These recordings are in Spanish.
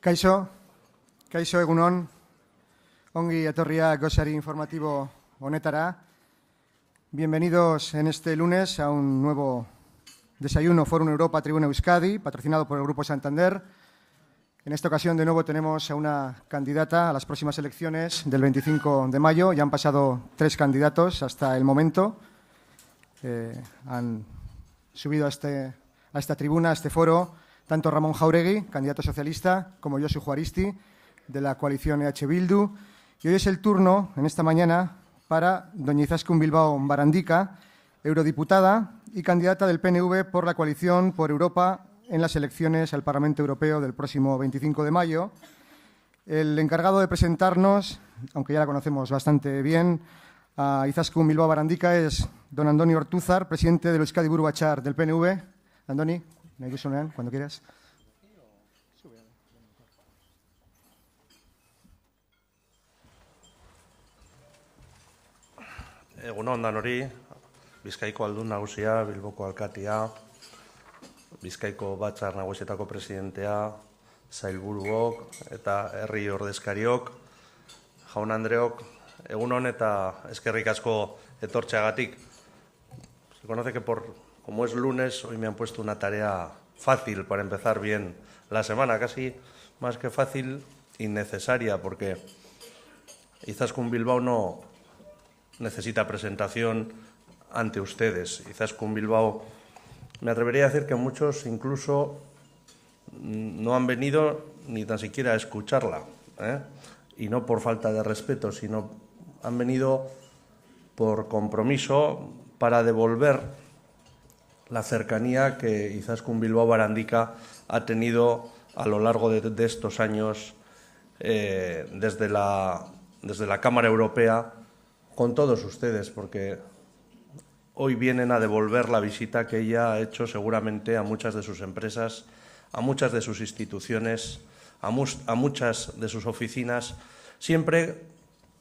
Kaixo, egunon, ongi etorriak Gosari informativo honetara. Bienvenidos en este lunes a un nuevo desayuno Fórum Europa Tribuna Euskadi, patrocinado por el Grupo Santander. En esta ocasión, de nuevo, tenemos a una candidata a las próximas elecciones del 25 de mayo. Ya han pasado 3 candidatos hasta el momento. Han subido a esta tribuna, a este foro, tanto Ramón Jáuregui, candidato socialista, como Josu Juaristi, de la coalición EH Bildu. Y hoy es el turno, en esta mañana, para doña Izaskun Bilbao Barandica, eurodiputada y candidata del PNV por la coalición por Europa en las elecciones al Parlamento Europeo del próximo 25 de mayo. El encargado de presentarnos, aunque ya la conocemos bastante bien, a Izaskun Bilbao Barandica es don Andoni Ortuzar, presidente del Euskadi Buru Batzar del PNV. Andoni, nahi duzunean, cuando quieras. Egunon danori, Bizkaiko aldun nagusia, Bilboko alkatia, Bizkaiko Batzar Nagusietako presidentea, sailburuok eta herri ordezkariok, jaun Andreok, egunon eta eskerrik asko etortzeagatik. Se conoce que como es lunes, hoy me han puesto una tarea fácil para empezar bien la semana, casi más que fácil, innecesaria, porque Izaskun Bilbao no necesita presentación ante ustedes. Izaskun Bilbao, me atrevería a decir que muchos incluso no han venido ni tan siquiera a escucharla, y no por falta de respeto, sino han venido por compromiso para devolver la cercanía que Izaskun Bilbao Barandica ha tenido a lo largo de estos años desde la Cámara Europea con todos ustedes, porque hoy vienen a devolver la visita que ella ha hecho seguramente a muchas de sus empresas, a muchas de sus instituciones, a muchas de sus oficinas, siempre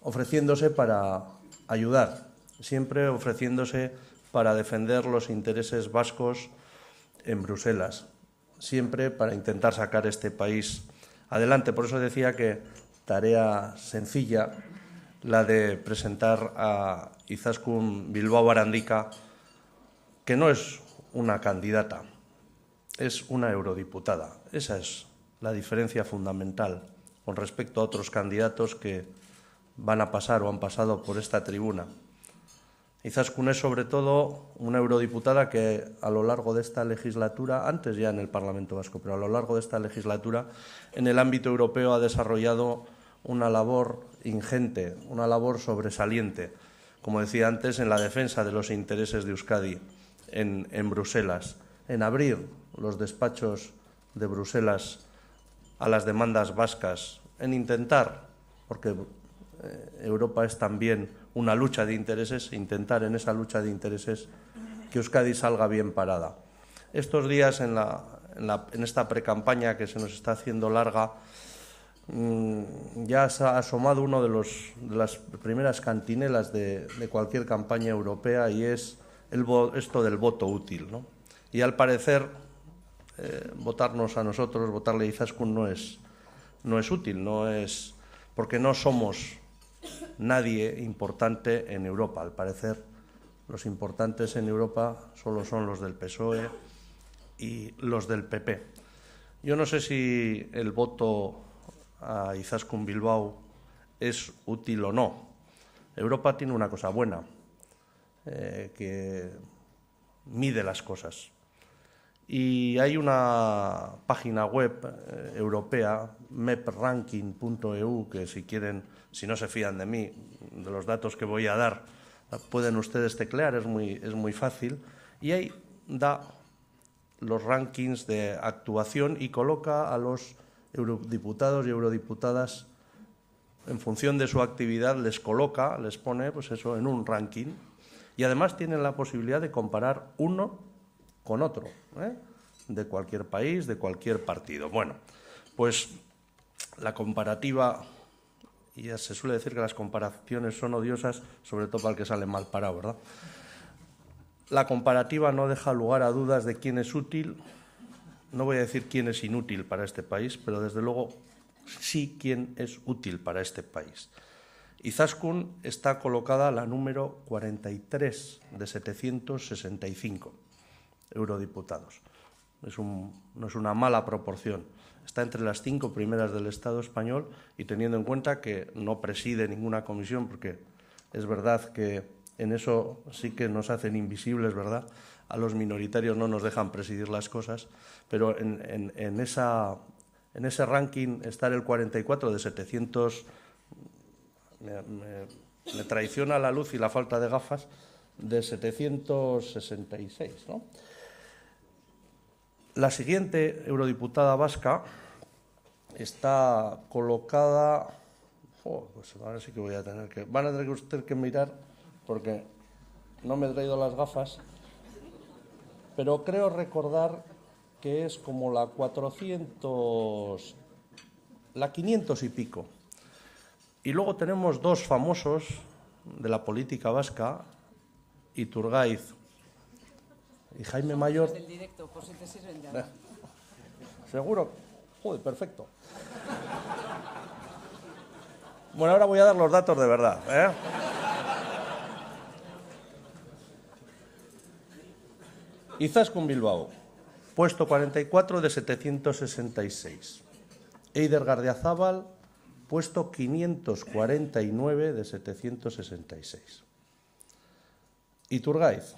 ofreciéndose para ayudar, siempre ofreciéndose para defender los intereses vascos en Bruselas, siempre para intentar sacar este país adelante. Por eso decía que tarea sencilla la de presentar a Izaskun Bilbao Barandica, que no es una candidata, es una eurodiputada. Esa es la diferencia fundamental con respecto a otros candidatos que van a pasar o han pasado por esta tribuna. Izaskun es sobre todo una eurodiputada que a lo largo de esta legislatura, antes ya en el Parlamento Vasco, pero a lo largo de esta legislatura, en el ámbito europeo ha desarrollado una labor ingente, una labor sobresaliente, como decía antes, en la defensa de los intereses de Euskadi en Bruselas, en abrir los despachos de Bruselas a las demandas vascas, en intentar, porque Europa es también una lucha de intereses, intentar en esa lucha de intereses que Euskadi salga bien parada. Estos días, en esta precampaña que se nos está haciendo larga, ya se ha asomado uno de las primeras cantinelas de cualquier campaña europea, y es esto del voto útil, ¿no? Y al parecer votarnos a nosotros, votarle a Izaskun no es útil, no es porque no somos nadie importante en Europa. Al parecer, los importantes en Europa solo son los del PSOE y los del PP. Yo no sé si el voto a Izaskun Bilbao es útil o no. Europa tiene una cosa buena, que mide las cosas. Y hay una página web europea, mepranking.eu, que si quieren, si no se fían de mí, de los datos que voy a dar, pueden ustedes teclear, es muy fácil, y ahí da los rankings de actuación y coloca a los eurodiputados y eurodiputadas en función de su actividad, les pone pues eso en un ranking, y además tienen la posibilidad de comparar uno con otro, de cualquier país, de cualquier partido. Bueno, pues la comparativa, y ya se suele decir que las comparaciones son odiosas, sobre todo para el que sale mal parado, ¿verdad? La comparativa no deja lugar a dudas de quién es útil, no voy a decir quién es inútil para este país, pero desde luego sí quién es útil para este país. Izaskun está colocada la número 43 de 765 eurodiputados. No es una mala proporción. Está entre las 5 primeras del Estado español y teniendo en cuenta que no preside ninguna comisión, porque es verdad que en eso sí que nos hacen invisibles, ¿verdad? A los minoritarios no nos dejan presidir las cosas, pero en ese ranking estar el 44 de 700, me traiciona la luz y la falta de gafas, de 766, ¿no? La siguiente eurodiputada vasca está colocada... pues ahora sí que voy a tener que... Van a tener usted que mirar porque no me he traído las gafas, pero creo recordar que es como la 400... la 500 y pico. Y luego tenemos dos famosos de la política vasca, Iturgaiz y Jaime Mayor. Del directo, por si te sirven de algo. ¿Seguro? Joder, perfecto. Bueno, ahora voy a dar los datos de verdad, ¿eh? Izaskun Bilbao, puesto 44 de 766. Eider Gardiazabal, puesto 549 de 766. Iturgaiz,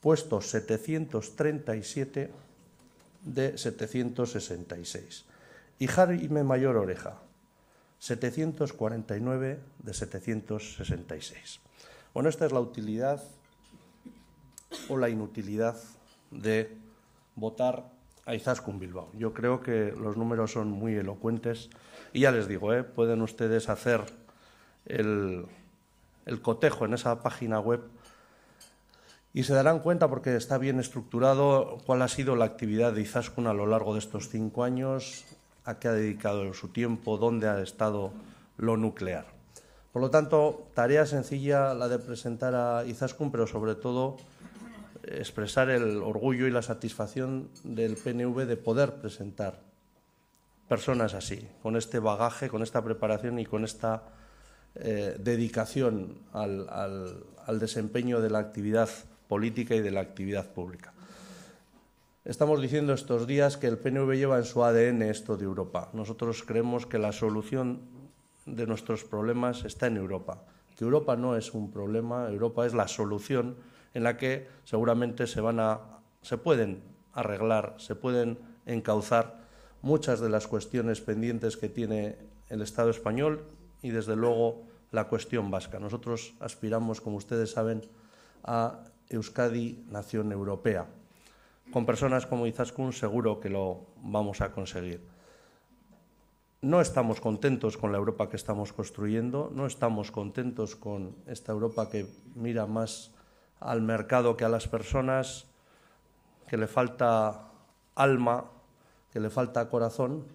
puesto 737 de 766. Y Jaime Mayor Oreja, 749 de 766. Bueno, esta es la utilidad o la inutilidad de votar a Izaskun Bilbao. Yo creo que los números son muy elocuentes y ya les digo, pueden ustedes hacer el cotejo en esa página web y se darán cuenta, porque está bien estructurado, cuál ha sido la actividad de Izaskun a lo largo de estos 5 años, a qué ha dedicado su tiempo, dónde ha estado lo nuclear. Por lo tanto, tarea sencilla la de presentar a Izaskun, pero sobre todo expresar el orgullo y la satisfacción del PNV de poder presentar personas así, con este bagaje, con esta preparación y con esta dedicación al desempeño de la actividad política y de la actividad pública. Estamos diciendo estos días que el PNV lleva en su ADN esto de Europa. Nosotros creemos que la solución de nuestros problemas está en Europa, que Europa no es un problema, Europa es la solución en la que seguramente se pueden arreglar, se pueden encauzar muchas de las cuestiones pendientes que tiene el Estado español y, desde luego, la cuestión vasca. Nosotros aspiramos, como ustedes saben, a Euskadi, nación europea. Con personas como Izaskun seguro que lo vamos a conseguir. No estamos contentos con la Europa que estamos construyendo, no estamos contentos con esta Europa que mira más al mercado que a las personas, que le falta alma, que le falta corazón,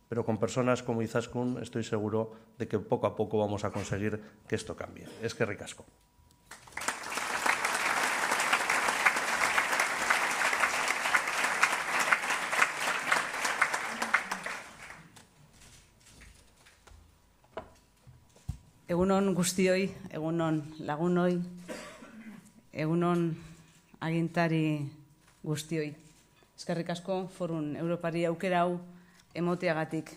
pero con personas como Izaskun estoy seguro de que poco a poco vamos a conseguir que esto cambie. Eskerrik asko. Egunon guztioi, egunon lagunoi, egunon agintari guztioi. Eskerrik asko Forum Europari aukera hau emoteagatik.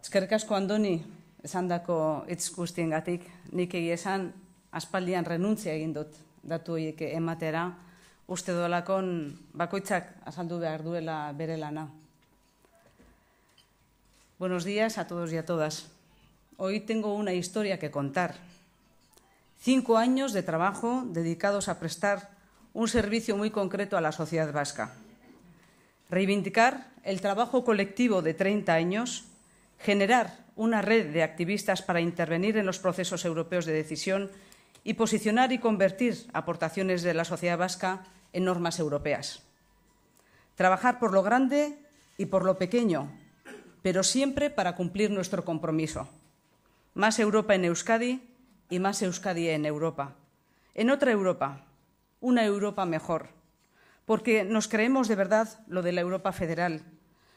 Eskerrik asko Andoni esandako hitz guztiengatik. Nik egia esan aspaldian renuntzia egin dut datu horiek ematera, uste doalakon bakoitzak azaldu behar duela bere lana. Buenos días a todos y a todas. Hoy tengo una historia que contar. 5 años de trabajo dedicados a prestar un servicio muy concreto a la sociedad vasca. Reivindicar el trabajo colectivo de 30 años, generar una red de activistas para intervenir en los procesos europeos de decisión y posicionar y convertir aportaciones de la sociedad vasca en normas europeas. Trabajar por lo grande y por lo pequeño, pero siempre para cumplir nuestro compromiso. Más Europa en Euskadi y más Euskadi en Europa. En otra Europa, una Europa mejor, porque nos creemos de verdad lo de la Europa federal,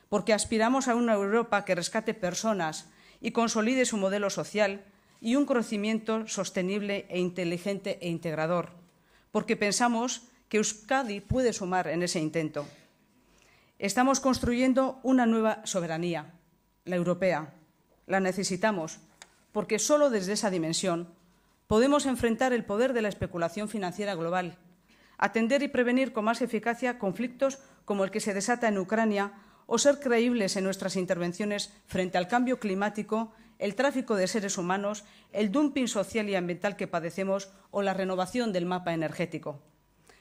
porque aspiramos a una Europa que rescate personas y consolide su modelo social y un crecimiento sostenible e inteligente e integrador, porque pensamos que Euskadi puede sumar en ese intento. Estamos construyendo una nueva soberanía, la europea. La necesitamos, porque solo desde esa dimensión podemos enfrentar el poder de la especulación financiera global, atender y prevenir con más eficacia conflictos como el que se desata en Ucrania o ser creíbles en nuestras intervenciones frente al cambio climático, el tráfico de seres humanos, el dumping social y ambiental que padecemos o la renovación del mapa energético.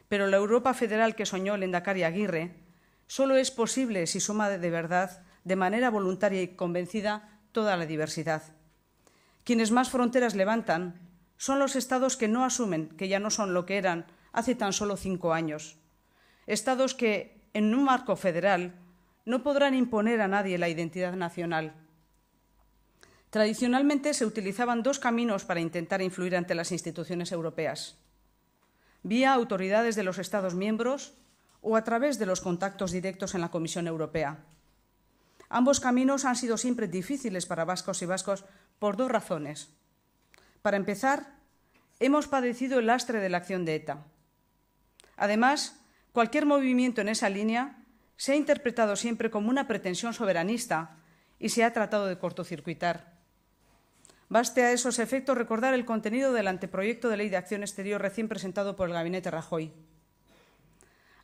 Pero la Europa federal que soñó Lehendakari Aguirre solo es posible si suma de verdad, de manera voluntaria y convencida, toda la diversidad. Quienes más fronteras levantan son los Estados que no asumen que ya no son lo que eran hace tan solo 5 años. Estados que, en un marco federal, no podrán imponer a nadie la identidad nacional. Tradicionalmente se utilizaban 2 caminos para intentar influir ante las instituciones europeas: vía autoridades de los Estados miembros o a través de los contactos directos en la Comisión Europea. Ambos caminos han sido siempre difíciles para vascos y vascos por 2 razones. Para empezar, hemos padecido el lastre de la acción de ETA. Además, cualquier movimiento en esa línea se ha interpretado siempre como una pretensión soberanista y se ha tratado de cortocircuitar. Baste a esos efectos recordar el contenido del anteproyecto de Ley de Acción Exterior recién presentado por el Gabinete Rajoy.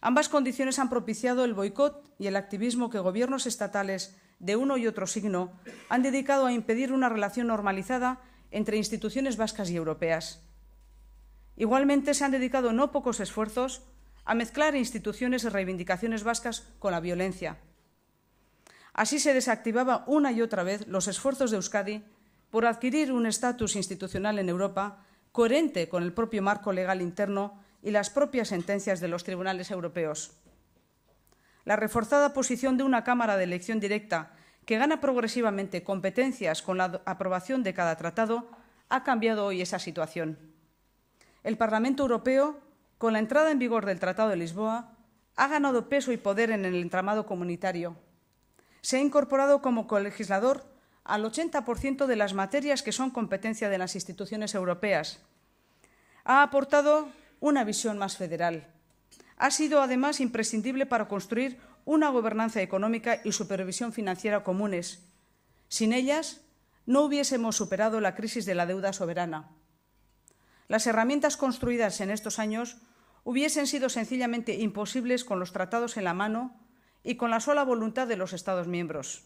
Ambas condiciones han propiciado el boicot y el activismo que gobiernos estatales de uno y otro signo han dedicado a impedir una relación normalizada entre instituciones vascas y europeas. Igualmente, se han dedicado no pocos esfuerzos a mezclar instituciones y reivindicaciones vascas con la violencia. Así se desactivaba una y otra vez los esfuerzos de Euskadi por adquirir un estatus institucional en Europa coherente con el propio marco legal interno y las propias sentencias de los tribunales europeos. La reforzada posición de una Cámara de elección directa que gana progresivamente competencias con la aprobación de cada tratado ha cambiado hoy esa situación. El Parlamento Europeo, con la entrada en vigor del Tratado de Lisboa, ha ganado peso y poder en el entramado comunitario. Se ha incorporado como colegislador al 80% de las materias que son competencia de las instituciones europeas. Ha aportado una visión más federal. Ha sido, además, imprescindible para construir una gobernanza económica y supervisión financiera comunes. Sin ellas, no hubiésemos superado la crisis de la deuda soberana. Las herramientas construidas en estos años hubiesen sido sencillamente imposibles con los tratados en la mano y con la sola voluntad de los Estados miembros.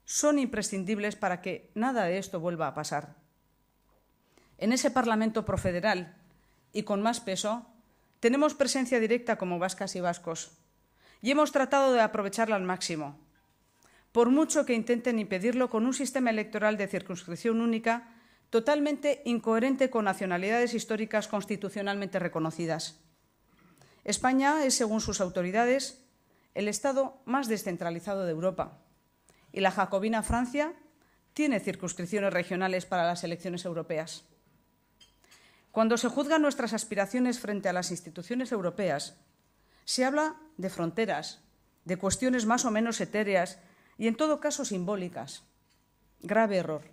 Son imprescindibles para que nada de esto vuelva a pasar. En ese Parlamento profederal y con más peso, tenemos presencia directa como vascas y vascos y hemos tratado de aprovecharla al máximo, por mucho que intenten impedirlo con un sistema electoral de circunscripción única totalmente incoherente con nacionalidades históricas constitucionalmente reconocidas. España es, según sus autoridades, el Estado más descentralizado de Europa y la jacobina Francia tiene circunscripciones regionales para las elecciones europeas. Cuando se juzgan nuestras aspiraciones frente a las instituciones europeas, se habla de fronteras, de cuestiones más o menos etéreas y, en todo caso, simbólicas. Grave error.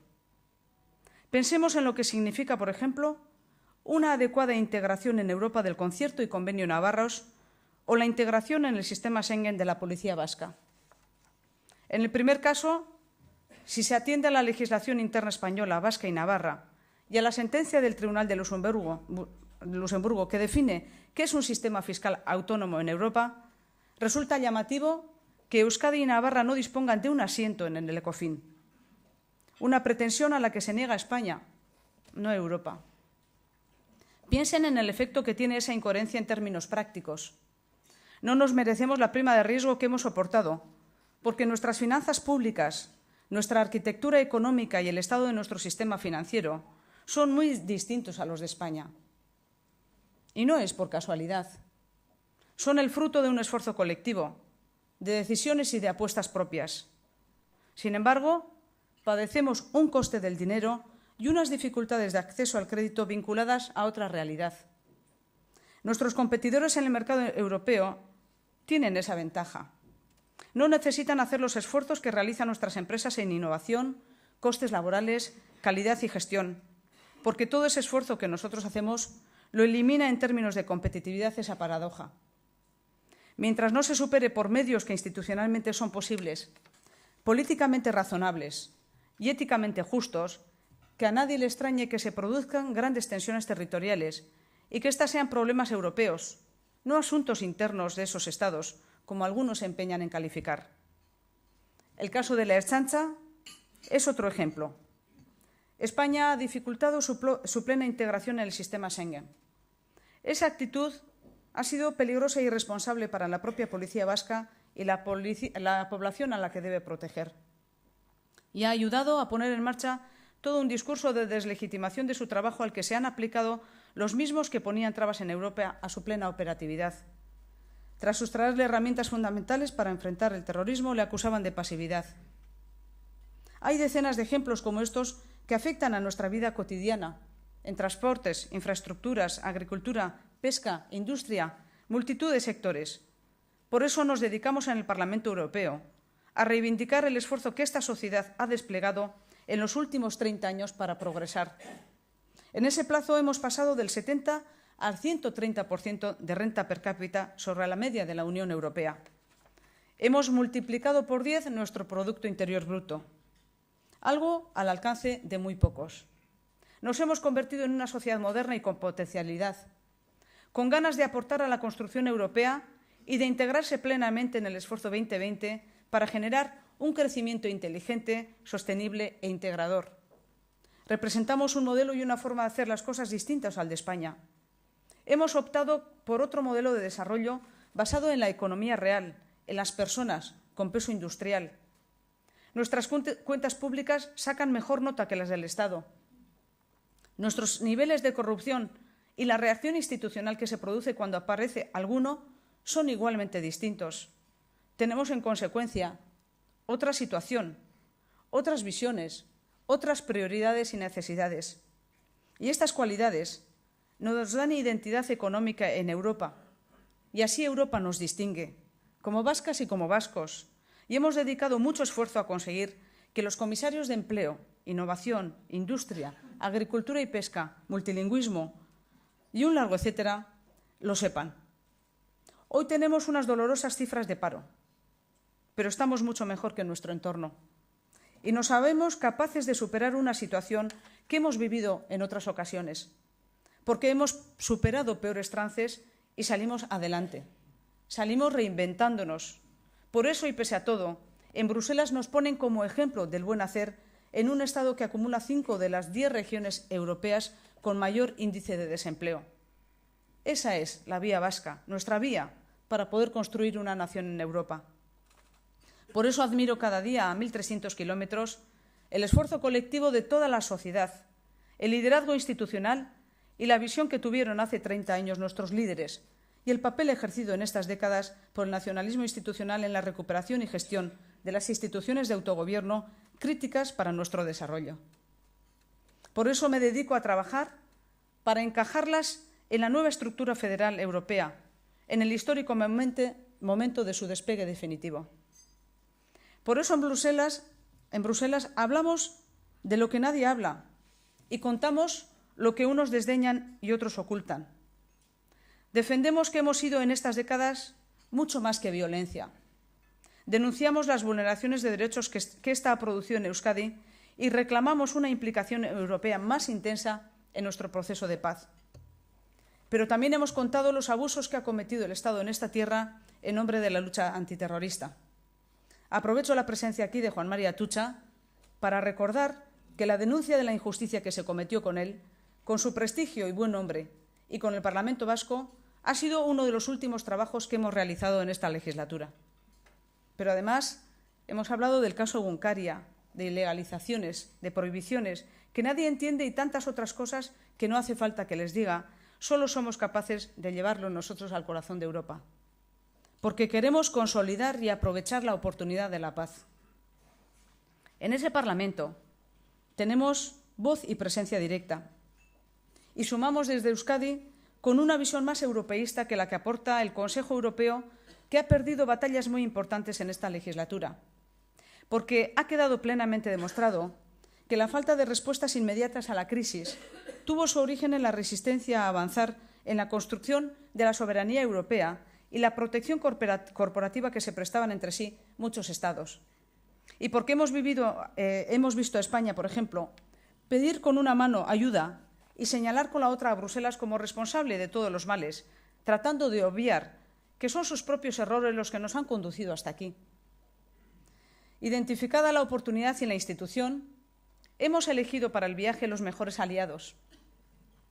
Pensemos en lo que significa, por ejemplo, una adecuada integración en Europa del Concierto y Convenio Navarros o la integración en el sistema Schengen de la Policía Vasca. En el primer caso, si se atiende a la legislación interna española, vasca y navarra y a la sentencia del Tribunal de Luxemburgo que define qué es un sistema fiscal autónomo en Europa, resulta llamativo que Euskadi y Navarra no dispongan de un asiento en el ECOFIN. Una pretensión a la que se niega España, no Europa. Piensen en el efecto que tiene esa incoherencia en términos prácticos. No nos merecemos la prima de riesgo que hemos soportado, porque nuestras finanzas públicas, nuestra arquitectura económica y el estado de nuestro sistema financiero son muy distintos a los de España. Y no es por casualidad. Son el fruto de un esfuerzo colectivo, de decisiones y de apuestas propias. Sin embargo, padecemos un coste del dinero y unas dificultades de acceso al crédito vinculadas a otra realidad. Nuestros competidores en el mercado europeo tienen esa ventaja. no necesitan hacer los esfuerzos que realizan nuestras empresas en innovación, costes laborales, calidad y gestión, porque todo ese esfuerzo que nosotros hacemos lo elimina en términos de competitividad esa paradoja. Mientras no se supere por medios que institucionalmente son posibles, políticamente razonables y éticamente justos, que a nadie le extrañe que se produzcan grandes tensiones territoriales y que éstas sean problemas europeos, no asuntos internos de esos estados, como algunos se empeñan en calificar. El caso de la Ertzaintza es otro ejemplo. España ha dificultado su plena integración en el sistema Schengen. Esa actitud ha sido peligrosa e irresponsable para la propia policía vasca y la población a la que debe proteger. Y ha ayudado a poner en marcha todo un discurso de deslegitimación de su trabajo al que se han aplicado los mismos que ponían trabas en Europa a su plena operatividad. Tras sustraerle herramientas fundamentales para enfrentar el terrorismo, le acusaban de pasividad. Hay decenas de ejemplos como estos que afectan a nuestra vida cotidiana, en transportes, infraestructuras, agricultura, pesca, industria, multitud de sectores. Por eso nos dedicamos en el Parlamento Europeo a reivindicar el esfuerzo que esta sociedad ha desplegado en los últimos 30 años para progresar. En ese plazo hemos pasado del 70 al 130% de renta per cápita sobre la media de la Unión Europea. Hemos multiplicado por 10 nuestro Producto Interior Bruto, algo al alcance de muy pocos. Nos hemos convertido en una sociedad moderna y con potencialidad, con ganas de aportar a la construcción europea y de integrarse plenamente en el esfuerzo 2020 para generar un crecimiento inteligente, sostenible e integrador. Representamos un modelo y una forma de hacer las cosas distintas al de España. Hemos optado por otro modelo de desarrollo basado en la economía real, en las personas, con peso industrial. Nuestras cuentas públicas sacan mejor nota que las del Estado. Nuestros niveles de corrupción y la reacción institucional que se produce cuando aparece alguno son igualmente distintos. Tenemos, en consecuencia, otra situación, otras visiones, otras prioridades y necesidades. Y estas cualidades nos dan identidad económica en Europa. Y así Europa nos distingue, como vascas y como vascos. Y hemos dedicado mucho esfuerzo a conseguir que los comisarios de empleo, innovación, industria, agricultura y pesca, multilingüismo y un largo etcétera, lo sepan. Hoy tenemos unas dolorosas cifras de paro, pero estamos mucho mejor que nuestro entorno. Y nos sabemos capaces de superar una situación que hemos vivido en otras ocasiones, porque hemos superado peores trances y salimos adelante. Salimos reinventándonos. Por eso, y pese a todo, en Bruselas nos ponen como ejemplo del buen hacer en un Estado que acumula 5 de las 10 regiones europeas con mayor índice de desempleo. Esa es la vía vasca, nuestra vía para poder construir una nación en Europa. Por eso admiro cada día a 1.300 kilómetros el esfuerzo colectivo de toda la sociedad, el liderazgo institucional y la visión que tuvieron hace 30 años nuestros líderes y el papel ejercido en estas décadas por el nacionalismo institucional en la recuperación y gestión de las instituciones de autogobierno críticas para nuestro desarrollo. Por eso me dedico a trabajar para encajarlas en la nueva estructura federal europea, en el histórico momento de su despegue definitivo. Por eso en Bruselas hablamos de lo que nadie habla y contamos lo que unos desdeñan y otros ocultan. Defendemos que hemos sido en estas décadas mucho más que violencia. Denunciamos las vulneraciones de derechos que esta ha producido en Euskadi y reclamamos una implicación europea más intensa en nuestro proceso de paz. Pero también hemos contado los abusos que ha cometido el Estado en esta tierra en nombre de la lucha antiterrorista. Aprovecho la presencia aquí de Juan Mari Atutxa para recordar que la denuncia de la injusticia que se cometió con él, con su prestigio y buen nombre, y con el Parlamento Vasco, ha sido uno de los últimos trabajos que hemos realizado en esta legislatura. Pero además hemos hablado del caso Egunkaria, de ilegalizaciones, de prohibiciones, que nadie entiende y tantas otras cosas que no hace falta que les diga, solo somos capaces de llevarlo nosotros al corazón de Europa. Porque queremos consolidar y aprovechar la oportunidad de la paz. En ese Parlamento tenemos voz y presencia directa y sumamos desde Euskadi con una visión más europeísta que la que aporta el Consejo Europeo que ha perdido batallas muy importantes en esta legislatura, porque ha quedado plenamente demostrado que la falta de respuestas inmediatas a la crisis tuvo su origen en la resistencia a avanzar en la construcción de la soberanía europea y la protección corporativa que se prestaban entre sí muchos Estados. Y porque hemos visto a España, por ejemplo, pedir con una mano ayuda y señalar con la otra a Bruselas como responsable de todos los males, tratando de obviar que son sus propios errores los que nos han conducido hasta aquí. Identificada la oportunidad y la institución, hemos elegido para el viaje los mejores aliados.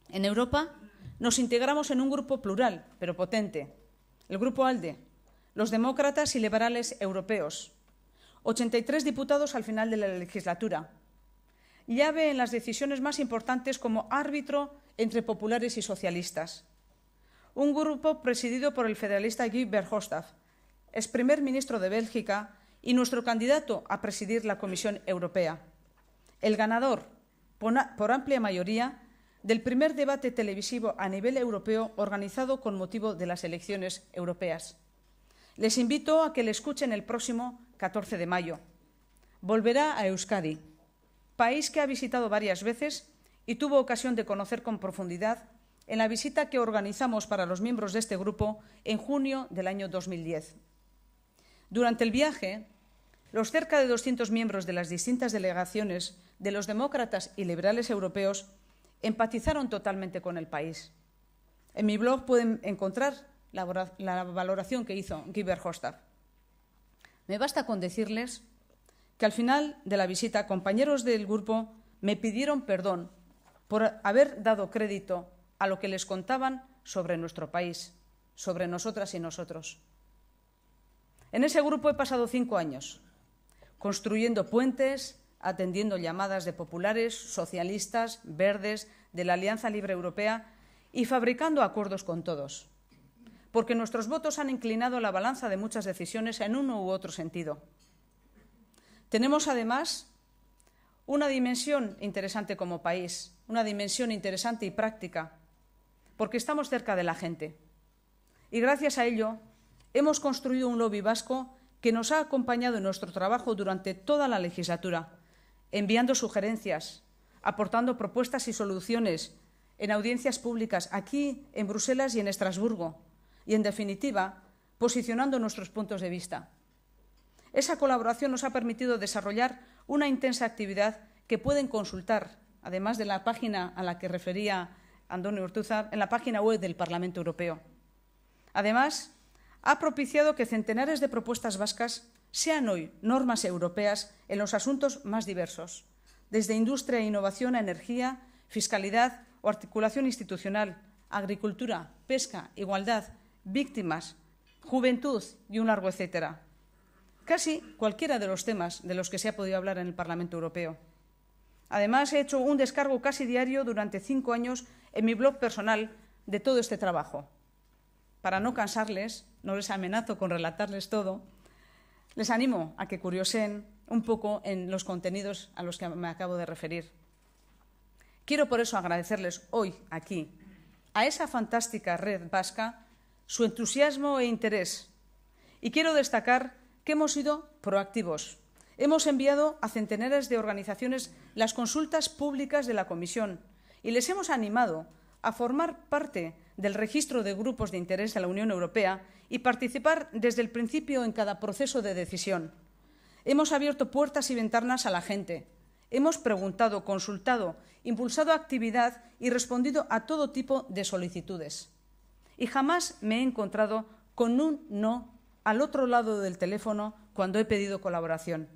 En Europa nos integramos en un grupo plural, pero potente, el Grupo ALDE, los demócratas y liberales europeos, 83 diputados al final de la legislatura, llave en las decisiones más importantes como árbitro entre populares y socialistas. Un grupo presidido por el federalista Guy Verhofstadt, ex primer ministro de Bélgica y nuestro candidato a presidir la Comisión Europea. El ganador, por amplia mayoría, del primer debate televisivo a nivel europeo organizado con motivo de las elecciones europeas. Les invito a que le escuchen el próximo 14 de mayo. Volverá a Euskadi, país que ha visitado varias veces y tuvo ocasión de conocer con profundidad en la visita que organizamos para los miembros de este grupo en junio del año 2010. Durante el viaje, los cerca de 200 miembros de las distintas delegaciones de los demócratas y liberales europeos empatizaron totalmente con el país. En mi blog pueden encontrar la valoración que hizo Guy Verhofstadt. Me basta con decirles que al final de la visita, compañeros del grupo me pidieron perdón por haber dado crédito a lo que les contaban sobre nuestro país, sobre nosotras y nosotros. En ese grupo he pasado 5 años, construyendo puentes, atendiendo llamadas de populares, socialistas, verdes, de la Alianza Libre Europea y fabricando acuerdos con todos, porque nuestros votos han inclinado la balanza de muchas decisiones en uno u otro sentido. Tenemos, además, una dimensión interesante como país, una dimensión interesante y práctica, porque estamos cerca de la gente. Y gracias a ello hemos construido un lobby vasco que nos ha acompañado en nuestro trabajo durante toda la legislatura, enviando sugerencias, aportando propuestas y soluciones en audiencias públicas aquí en Bruselas y en Estrasburgo, y, en definitiva, posicionando nuestros puntos de vista. Esa colaboración nos ha permitido desarrollar una intensa actividad que pueden consultar, además de la página a la que refería Andoni Ortuzar, en la página web del Parlamento Europeo. Además, ha propiciado que centenares de propuestas vascas sean hoy normas europeas en los asuntos más diversos, desde industria e innovación a energía, fiscalidad o articulación institucional, agricultura, pesca, igualdad, víctimas, juventud y un largo etcétera. Casi cualquiera de los temas de los que se ha podido hablar en el Parlamento Europeo. Además, he hecho un descargo casi diario durante 5 años en mi blog personal de todo este trabajo. Para no cansarles, no les amenazo con relatarles todo, les animo a que curioseen un poco en los contenidos a los que me acabo de referir. Quiero por eso agradecerles hoy aquí, a esa fantástica red vasca, su entusiasmo e interés. Y quiero destacar que hemos sido proactivos. Hemos enviado a centenares de organizaciones las consultas públicas de la Comisión y les hemos animado a formar parte del registro de grupos de interés de la Unión Europea y participar desde el principio en cada proceso de decisión. Hemos abierto puertas y ventanas a la gente. Hemos preguntado, consultado, impulsado actividad y respondido a todo tipo de solicitudes. Y jamás me he encontrado con un no al otro lado del teléfono cuando he pedido colaboración.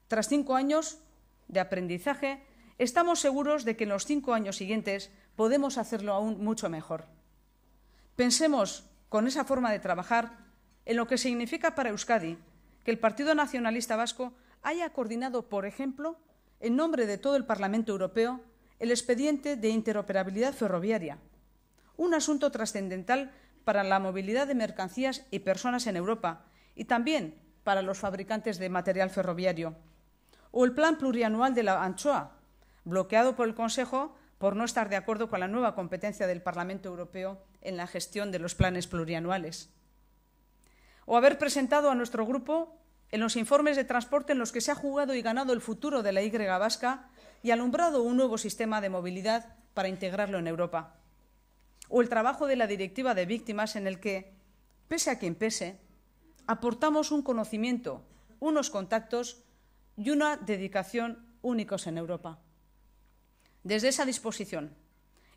Tras 5 años de aprendizaje, estamos seguros de que en los 5 años siguientes podemos hacerlo aún mucho mejor. Pensemos, con esa forma de trabajar, en lo que significa para Euskadi que el Partido Nacionalista Vasco haya coordinado, por ejemplo, en nombre de todo el Parlamento Europeo, el expediente de interoperabilidad ferroviaria, un asunto trascendental para la movilidad de mercancías y personas en Europa y también para los fabricantes de material ferroviario, o el Plan Plurianual de la Anchoa, bloqueado por el Consejo por no estar de acuerdo con la nueva competencia del Parlamento Europeo en la gestión de los planes plurianuales. o haber presentado a nuestro grupo en los informes de transporte en los que se ha jugado y ganado el futuro de la Y vasca y alumbrado un nuevo sistema de movilidad para integrarlo en Europa. O el trabajo de la Directiva de Víctimas, en el que, pese a quien pese, aportamos un conocimiento, unos contactos y una dedicación únicos en Europa. Desde esa disposición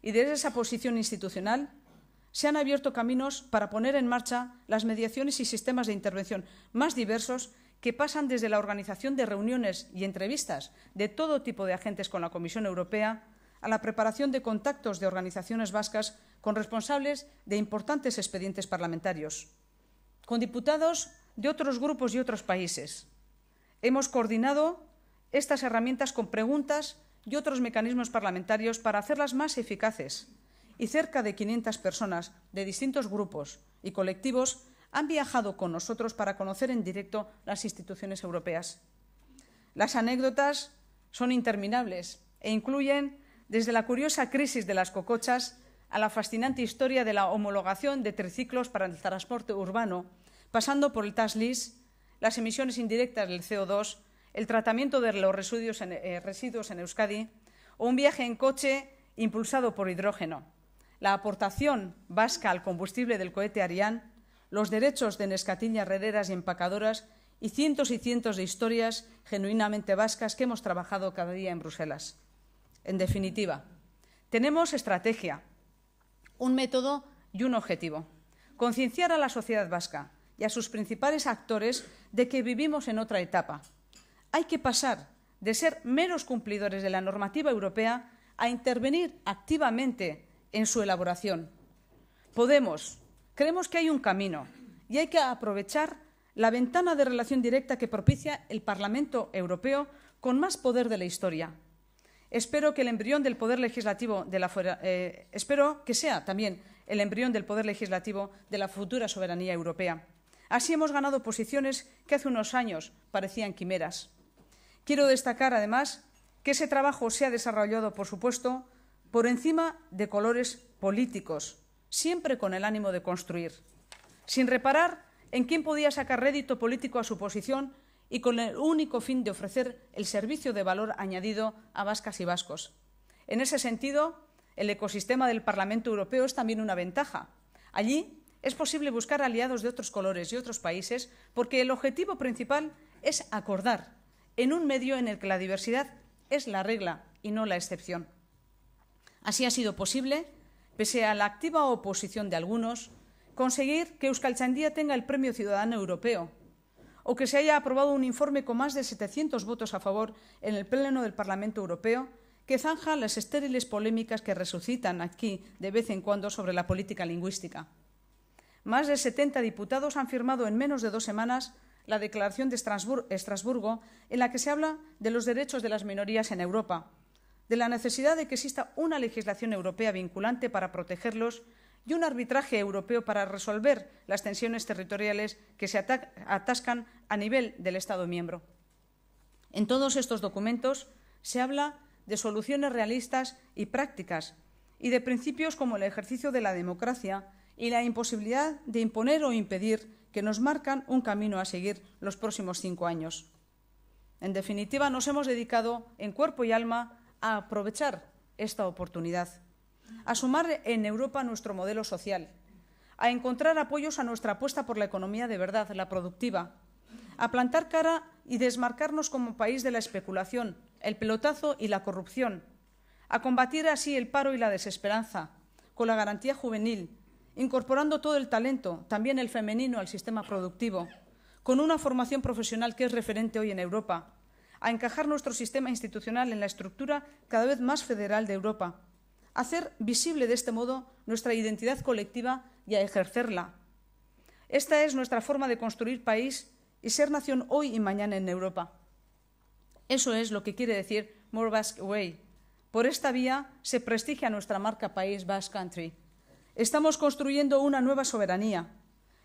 y desde esa posición institucional se han abierto caminos para poner en marcha las mediaciones y sistemas de intervención más diversos que pasan desde la organización de reuniones y entrevistas de todo tipo de agentes con la Comisión Europea a la preparación de contactos de organizaciones vascas con responsables de importantes expedientes parlamentarios, con diputados de otros grupos y otros países. Hemos coordinado estas herramientas con preguntas y otros mecanismos parlamentarios para hacerlas más eficaces, y cerca de 500 personas de distintos grupos y colectivos han viajado con nosotros para conocer en directo las instituciones europeas. Las anécdotas son interminables e incluyen desde la curiosa crisis de las cocochas a la fascinante historia de la homologación de triciclos para el transporte urbano, pasando por el tax lease, las emisiones indirectas del CO2, el tratamiento de los residuos en Euskadi o un viaje en coche impulsado por hidrógeno, la aportación vasca al combustible del cohete Ariane, los derechos de Nescatiñas, herreras y empacadoras y cientos de historias genuinamente vascas que hemos trabajado cada día en Bruselas. En definitiva, tenemos estrategia, un método y un objetivo: concienciar a la sociedad vasca y a sus principales actores de que vivimos en otra etapa. Hay que pasar de ser meros cumplidores de la normativa europea a intervenir activamente en su elaboración. Creemos que hay un camino y hay que aprovechar la ventana de relación directa que propicia el Parlamento Europeo con más poder de la historia. Espero que el embrión del poder legislativo espero que sea también el embrión del poder legislativo de la futura soberanía europea. Así hemos ganado posiciones que hace unos años parecían quimeras. Quiero destacar, además, que ese trabajo se ha desarrollado, por supuesto, por encima de colores políticos, siempre con el ánimo de construir, sin reparar en quién podía sacar rédito político a su posición y con el único fin de ofrecer el servicio de valor añadido a vascas y vascos. En ese sentido, el ecosistema del Parlamento Europeo es también una ventaja. Allí es posible buscar aliados de otros colores y otros países porque el objetivo principal es acordar en un medio en el que la diversidad es la regla y no la excepción. Así ha sido posible, pese a la activa oposición de algunos, conseguir que Euskaltzaindia tenga el Premio Ciudadano Europeo o que se haya aprobado un informe con más de 700 votos a favor en el Pleno del Parlamento Europeo que zanja las estériles polémicas que resucitan aquí de vez en cuando sobre la política lingüística. Más de 70 diputados han firmado en menos de 2 semanas la Declaración de Estrasburgo, en la que se habla de los derechos de las minorías en Europa, de la necesidad de que exista una legislación europea vinculante para protegerlos y un arbitraje europeo para resolver las tensiones territoriales que se atascan a nivel del Estado miembro. En todos estos documentos se habla de soluciones realistas y prácticas y de principios como el ejercicio de la democracia y la imposibilidad de imponer o impedir, que nos marcan un camino a seguir los próximos 5 años. En definitiva, nos hemos dedicado en cuerpo y alma a aprovechar esta oportunidad, a sumar en Europa nuestro modelo social, a encontrar apoyos a nuestra apuesta por la economía de verdad, la productiva, a plantar cara y desmarcarnos como país de la especulación, el pelotazo y la corrupción, a combatir así el paro y la desesperanza, con la garantía juvenil, incorporando todo el talento, también el femenino, al sistema productivo, con una formación profesional que es referente hoy en Europa, a encajar nuestro sistema institucional en la estructura cada vez más federal de Europa, a hacer visible de este modo nuestra identidad colectiva y a ejercerla. Esta es nuestra forma de construir país y ser nación hoy y mañana en Europa. Eso es lo que quiere decir More Basque Way. Por esta vía se prestigia nuestra marca país Basque Country. Estamos construyendo una nueva soberanía.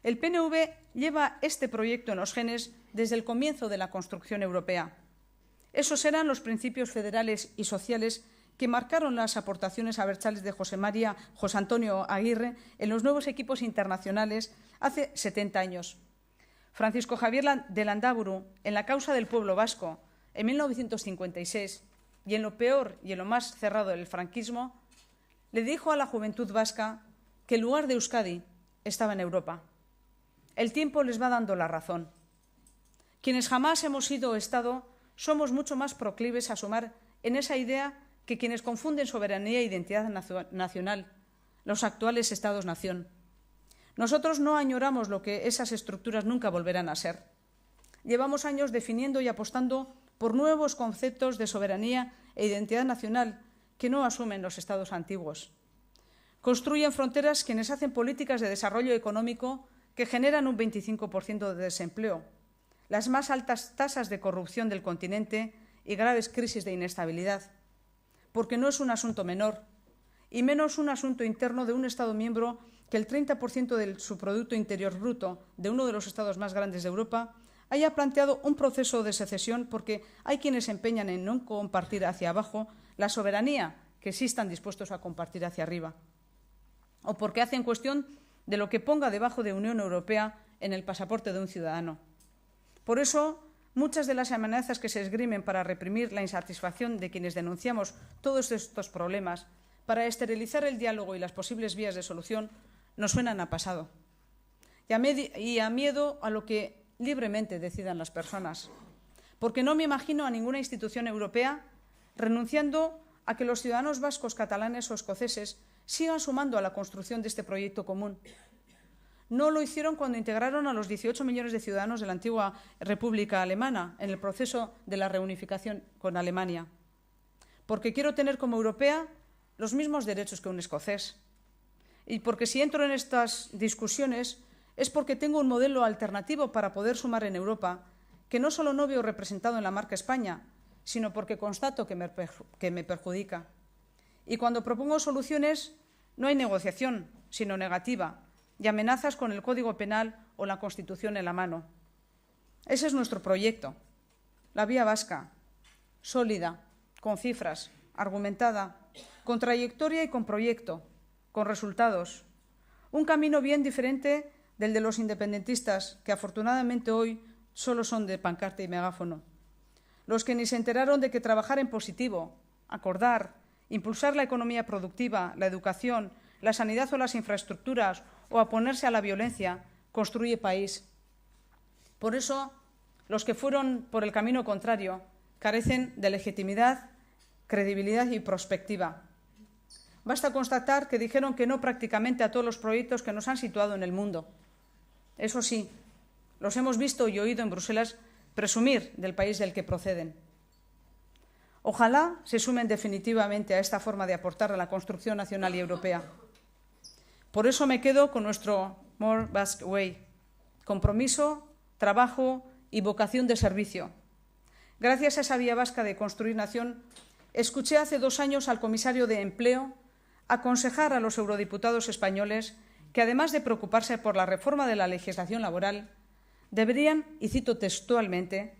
El PNV lleva este proyecto en los genes desde el comienzo de la construcción europea. Esos eran los principios federales y sociales que marcaron las aportaciones abertzales de José Antonio Aguirre en los nuevos equipos internacionales hace 70 años. Francisco Javier de Landaburu, en La causa del pueblo vasco, en 1956, y en lo peor y en lo más cerrado del franquismo, le dijo a la juventud vasca que el lugar de Euskadi estaba en Europa. El tiempo les va dando la razón. Quienes jamás hemos sido Estado somos mucho más proclives a sumar en esa idea que quienes confunden soberanía e identidad nacional, los actuales Estados-nación. Nosotros no añoramos lo que esas estructuras nunca volverán a ser. Llevamos años definiendo y apostando por nuevos conceptos de soberanía e identidad nacional que no asumen los Estados antiguos. Construyen fronteras quienes hacen políticas de desarrollo económico que generan un 25% de desempleo, las más altas tasas de corrupción del continente y graves crisis de inestabilidad, porque no es un asunto menor, y menos un asunto interno de un Estado miembro que el 30% de su Producto Interior Bruto de uno de los Estados más grandes de Europa haya planteado un proceso de secesión porque hay quienes se empeñan en no compartir hacia abajo la soberanía que sí están dispuestos a compartir hacia arriba, o porque hacen cuestión de lo que ponga debajo de Unión Europea en el pasaporte de un ciudadano. Por eso, muchas de las amenazas que se esgrimen para reprimir la insatisfacción de quienes denunciamos todos estos problemas, para esterilizar el diálogo y las posibles vías de solución, nos suenan a pasado y a miedo a lo que libremente decidan las personas. Porque no me imagino a ninguna institución europea renunciando a que los ciudadanos vascos, catalanes o escoceses sigan sumando a la construcción de este proyecto común. No lo hicieron cuando integraron a los 18 millones de ciudadanos de la antigua República Alemana en el proceso de la reunificación con Alemania. Porque quiero tener como europea los mismos derechos que un escocés. Y porque si entro en estas discusiones es porque tengo un modelo alternativo para poder sumar en Europa que no solo no veo representado en la marca España, sino porque constato que me perjudica. Y cuando propongo soluciones no hay negociación, sino negativa, y amenazas con el Código Penal o la Constitución en la mano. Ese es nuestro proyecto, la vía vasca, sólida, con cifras, argumentada, con trayectoria y con proyecto, con resultados. Un camino bien diferente del de los independentistas, que afortunadamente hoy solo son de pancarta y megáfono. Los que ni se enteraron de que trabajar en positivo, acordar, impulsar la economía productiva, la educación, la sanidad o las infraestructuras o oponerse a la violencia construye país. Por eso, los que fueron por el camino contrario carecen de legitimidad, credibilidad y prospectiva. Basta constatar que dijeron que no prácticamente a todos los proyectos que nos han situado en el mundo. Eso sí, los hemos visto y oído en Bruselas presumir del país del que proceden. Ojalá se sumen definitivamente a esta forma de aportar a la construcción nacional y europea. Por eso me quedo con nuestro More Basque Way: compromiso, trabajo y vocación de servicio. Gracias a esa vía vasca de construir nación, escuché hace 2 años al comisario de Empleo aconsejar a los eurodiputados españoles que, además de preocuparse por la reforma de la legislación laboral, deberían, y cito textualmente,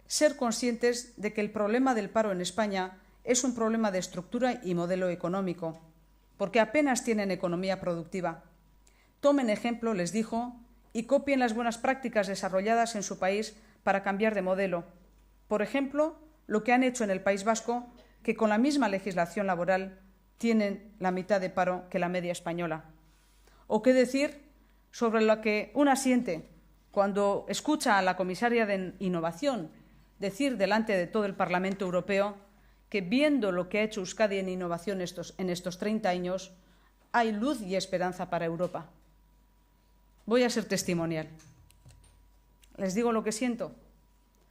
ser conscientes de que el problema del paro en España es un problema de estructura y modelo económico, porque apenas tienen economía productiva. Tomen ejemplo, les dijo, y copien las buenas prácticas desarrolladas en su país para cambiar de modelo. Por ejemplo, lo que han hecho en el País Vasco, que con la misma legislación laboral tienen la mitad de paro que la media española. ¿O qué decir sobre lo que una siente cuando escucha a la comisaria de Innovación decir delante de todo el Parlamento Europeo que, viendo lo que ha hecho Euskadi en innovación en estos 30 años, hay luz y esperanza para Europa? Voy a ser testimonial. ¿Les digo lo que siento?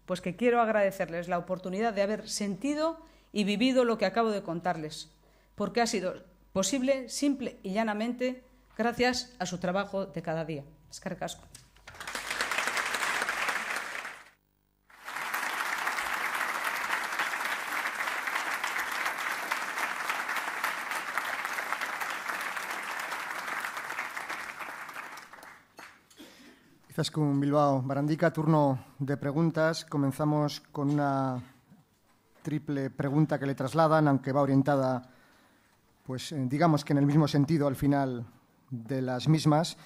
Pues que quiero agradecerles la oportunidad de haber sentido y vivido lo que acabo de contarles, porque ha sido posible simple y llanamente gracias a su trabajo de cada día. Eskerrik asko. Izaskun Bilbao Barandica, turno de preguntas. Comenzamos con una triple pregunta que le trasladan, aunque va orientada, pues digamos que en el mismo sentido al final de las mismas.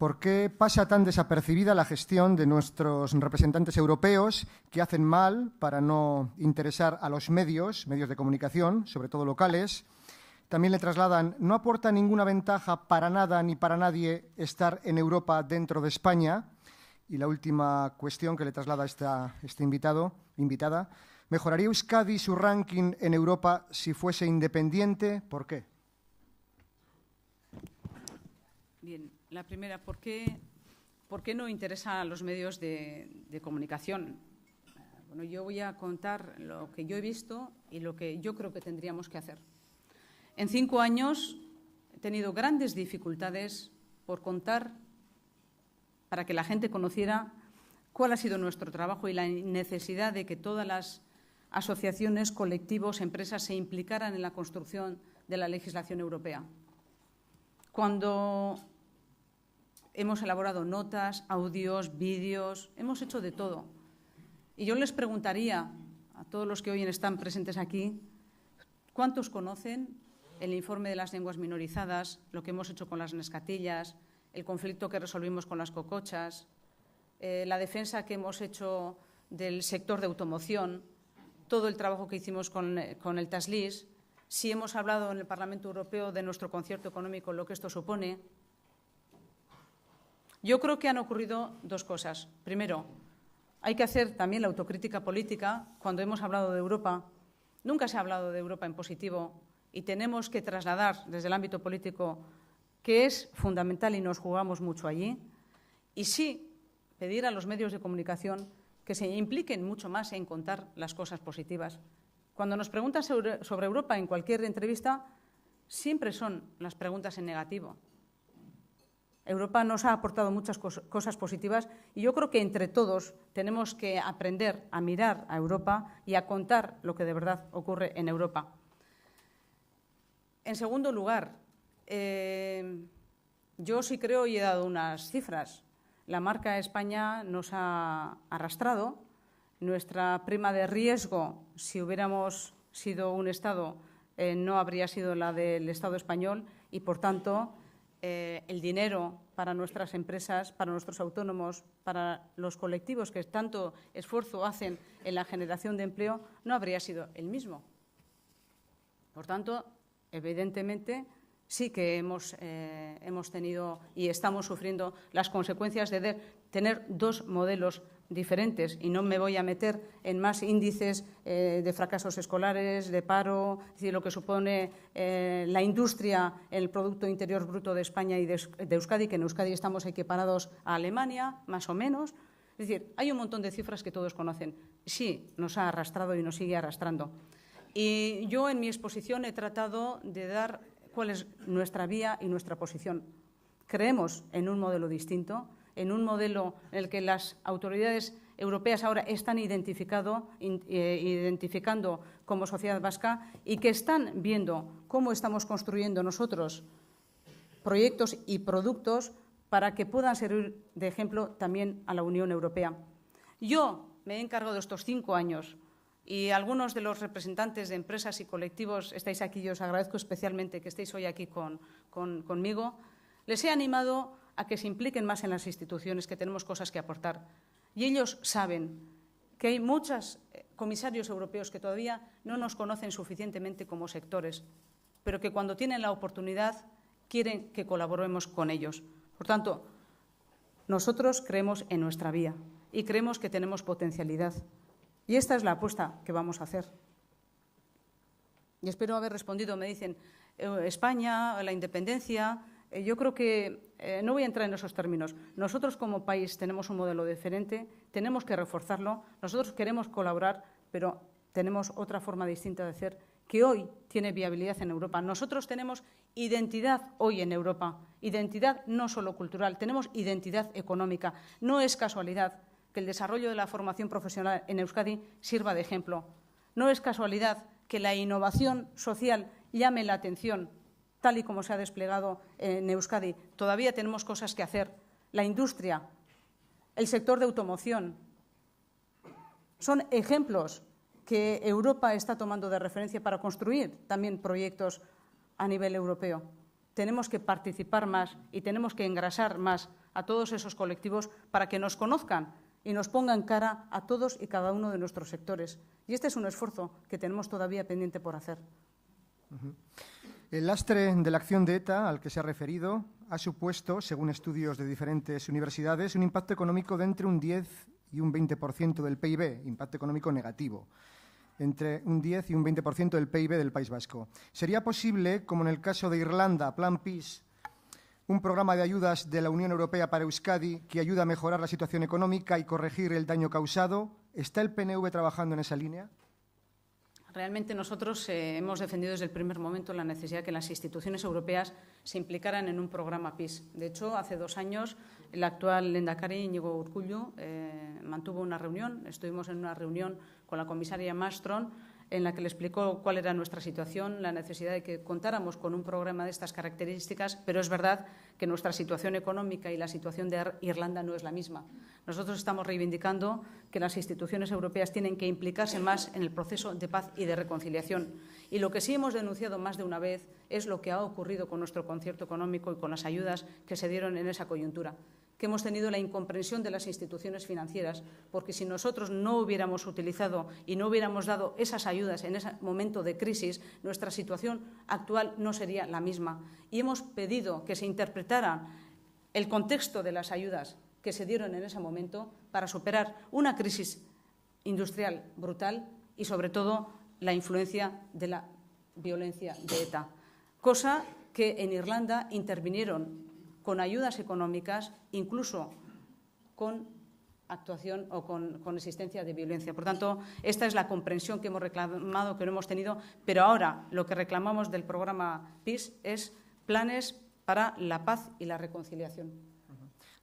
¿Por qué pasa tan desapercibida la gestión de nuestros representantes europeos que hacen mal para no interesar a los medios de comunicación, sobre todo locales? También le trasladan, ¿no aporta ninguna ventaja para nada ni para nadie estar en Europa dentro de España? Y la última cuestión que le traslada este invitada, ¿mejoraría Euskadi su ranking en Europa si fuese independiente? ¿Por qué? Bien, la primera, ¿por qué no interesa a los medios de comunicación? Bueno, yo voy a contar lo que yo he visto y lo que yo creo que tendríamos que hacer. En 5 años he tenido grandes dificultades por contar, para que la gente conociera cuál ha sido nuestro trabajo y la necesidad de que todas las asociaciones, colectivos, empresas se implicaran en la construcción de la legislación europea. Cuando hemos elaborado notas, audios, vídeos, hemos hecho de todo. Y yo les preguntaría a todos los que hoy están presentes aquí, ¿cuántos conocen el informe de las lenguas minorizadas, lo que hemos hecho con las nescatillas, el conflicto que resolvimos con las cocochas, la defensa que hemos hecho del sector de automoción, todo el trabajo que hicimos con el Taslis, si hemos hablado en el Parlamento Europeo de nuestro concierto económico, lo que esto supone? Yo creo que han ocurrido 2 cosas. Primero, hay que hacer también la autocrítica política. Cuando hemos hablado de Europa, nunca se ha hablado de Europa en positivo y tenemos que trasladar desde el ámbito político que es fundamental y nos jugamos mucho allí. Y sí, pedir a los medios de comunicación que se impliquen mucho más en contar las cosas positivas. Cuando nos preguntan sobre Europa en cualquier entrevista, siempre son las preguntas en negativo. Europa nos ha aportado muchas cosas positivas y yo creo que entre todos tenemos que aprender a mirar a Europa y a contar lo que de verdad ocurre en Europa. En segundo lugar, yo sí creo y he dado unas cifras. La marca España nos ha arrastrado. Nuestra prima de riesgo, si hubiéramos sido un Estado, no habría sido la del Estado español y, por tanto, el dinero para nuestras empresas, para nuestros autónomos, para los colectivos que tanto esfuerzo hacen en la generación de empleo, no habría sido el mismo. Por tanto, evidentemente, sí que hemos tenido y estamos sufriendo las consecuencias de tener 2 modelos diferentes, y no me voy a meter en más índices de fracasos escolares, de paro, es decir, lo que supone la industria en el Producto Interior Bruto de España y de Euskadi, que en Euskadi estamos equiparados a Alemania, más o menos. Es decir, hay un montón de cifras que todos conocen. Sí, nos ha arrastrado y nos sigue arrastrando. Y yo en mi exposición he tratado de dar cuál es nuestra vía y nuestra posición. Creemos en un modelo distinto, en un modelo en el que las autoridades europeas ahora están identificando como sociedad vasca y que están viendo cómo estamos construyendo nosotros proyectos y productos para que puedan servir de ejemplo también a la Unión Europea. Yo me he encargado de estos 5 años y algunos de los representantes de empresas y colectivos estáis aquí, yo os agradezco especialmente que estéis hoy aquí conmigo. Les he animado a que se impliquen más en las instituciones, que tenemos cosas que aportar. Y ellos saben que hay muchos comisarios europeos que todavía no nos conocen suficientemente como sectores, pero que cuando tienen la oportunidad quieren que colaboremos con ellos. Por tanto, nosotros creemos en nuestra vía y creemos que tenemos potencialidad. Y esta es la apuesta que vamos a hacer. Y espero haber respondido. Me dicen, España, la independencia. Yo creo que no voy a entrar en esos términos. Nosotros como país tenemos un modelo diferente, tenemos que reforzarlo. Nosotros queremos colaborar, pero tenemos otra forma distinta de hacer que hoy tiene viabilidad en Europa. Nosotros tenemos identidad hoy en Europa, identidad no solo cultural, tenemos identidad económica. No es casualidad que el desarrollo de la formación profesional en Euskadi sirva de ejemplo. No es casualidad que la innovación social llame la atención, tal y como se ha desplegado en Euskadi. Todavía tenemos cosas que hacer. La industria, el sector de automoción, son ejemplos que Europa está tomando de referencia para construir también proyectos a nivel europeo. tenemos que participar más y tenemos que engrasar más a todos esos colectivos para que nos conozcan y nos pongan cara a todos y cada uno de nuestros sectores. Y este es un esfuerzo que tenemos todavía pendiente por hacer. El lastre de la acción de ETA, al que se ha referido, ha supuesto, según estudios de diferentes universidades, un impacto económico de entre un 10 y un 20% del PIB, impacto económico negativo, entre un 10 y un 20% del PIB del País Vasco. ¿Sería posible, como en el caso de Irlanda, Plan PEACE, un programa de ayudas de la Unión Europea para Euskadi que ayuda a mejorar la situación económica y corregir el daño causado? ¿Está el PNV trabajando en esa línea? Realmente nosotros hemos defendido desde el primer momento la necesidad de que las instituciones europeas se implicaran en un programa PEACE. De hecho, hace 2 años el actual lehendakari Iñigo Urkullu mantuvo una reunión. Estuvimos en una reunión con la comisaria Malmström en la que le explicó cuál era nuestra situación, la necesidad de que contáramos con un programa de estas características, pero es verdad que nuestra situación económica y la situación de Irlanda no es la misma. Nosotros estamos reivindicando que las instituciones europeas tienen que implicarse más en el proceso de paz y de reconciliación. Y lo que sí hemos denunciado más de una vez es lo que ha ocurrido con nuestro concierto económico y con las ayudas que se dieron en esa coyuntura, que hemos tenido la incomprensión de las instituciones financieras, porque si nosotros no hubiéramos utilizado y no hubiéramos dado esas ayudas en ese momento de crisis, nuestra situación actual no sería la misma. Y hemos pedido que se interpretara el contexto de las ayudas que se dieron en ese momento para superar una crisis industrial brutal y, sobre todo, la influencia de la violencia de ETA, cosa que en Irlanda intervinieron con ayudas económicas, incluso con actuación o con existencia de violencia. Por tanto, esta es la comprensión que hemos reclamado, que no hemos tenido, pero ahora lo que reclamamos del programa PEACE es planes para la paz y la reconciliación.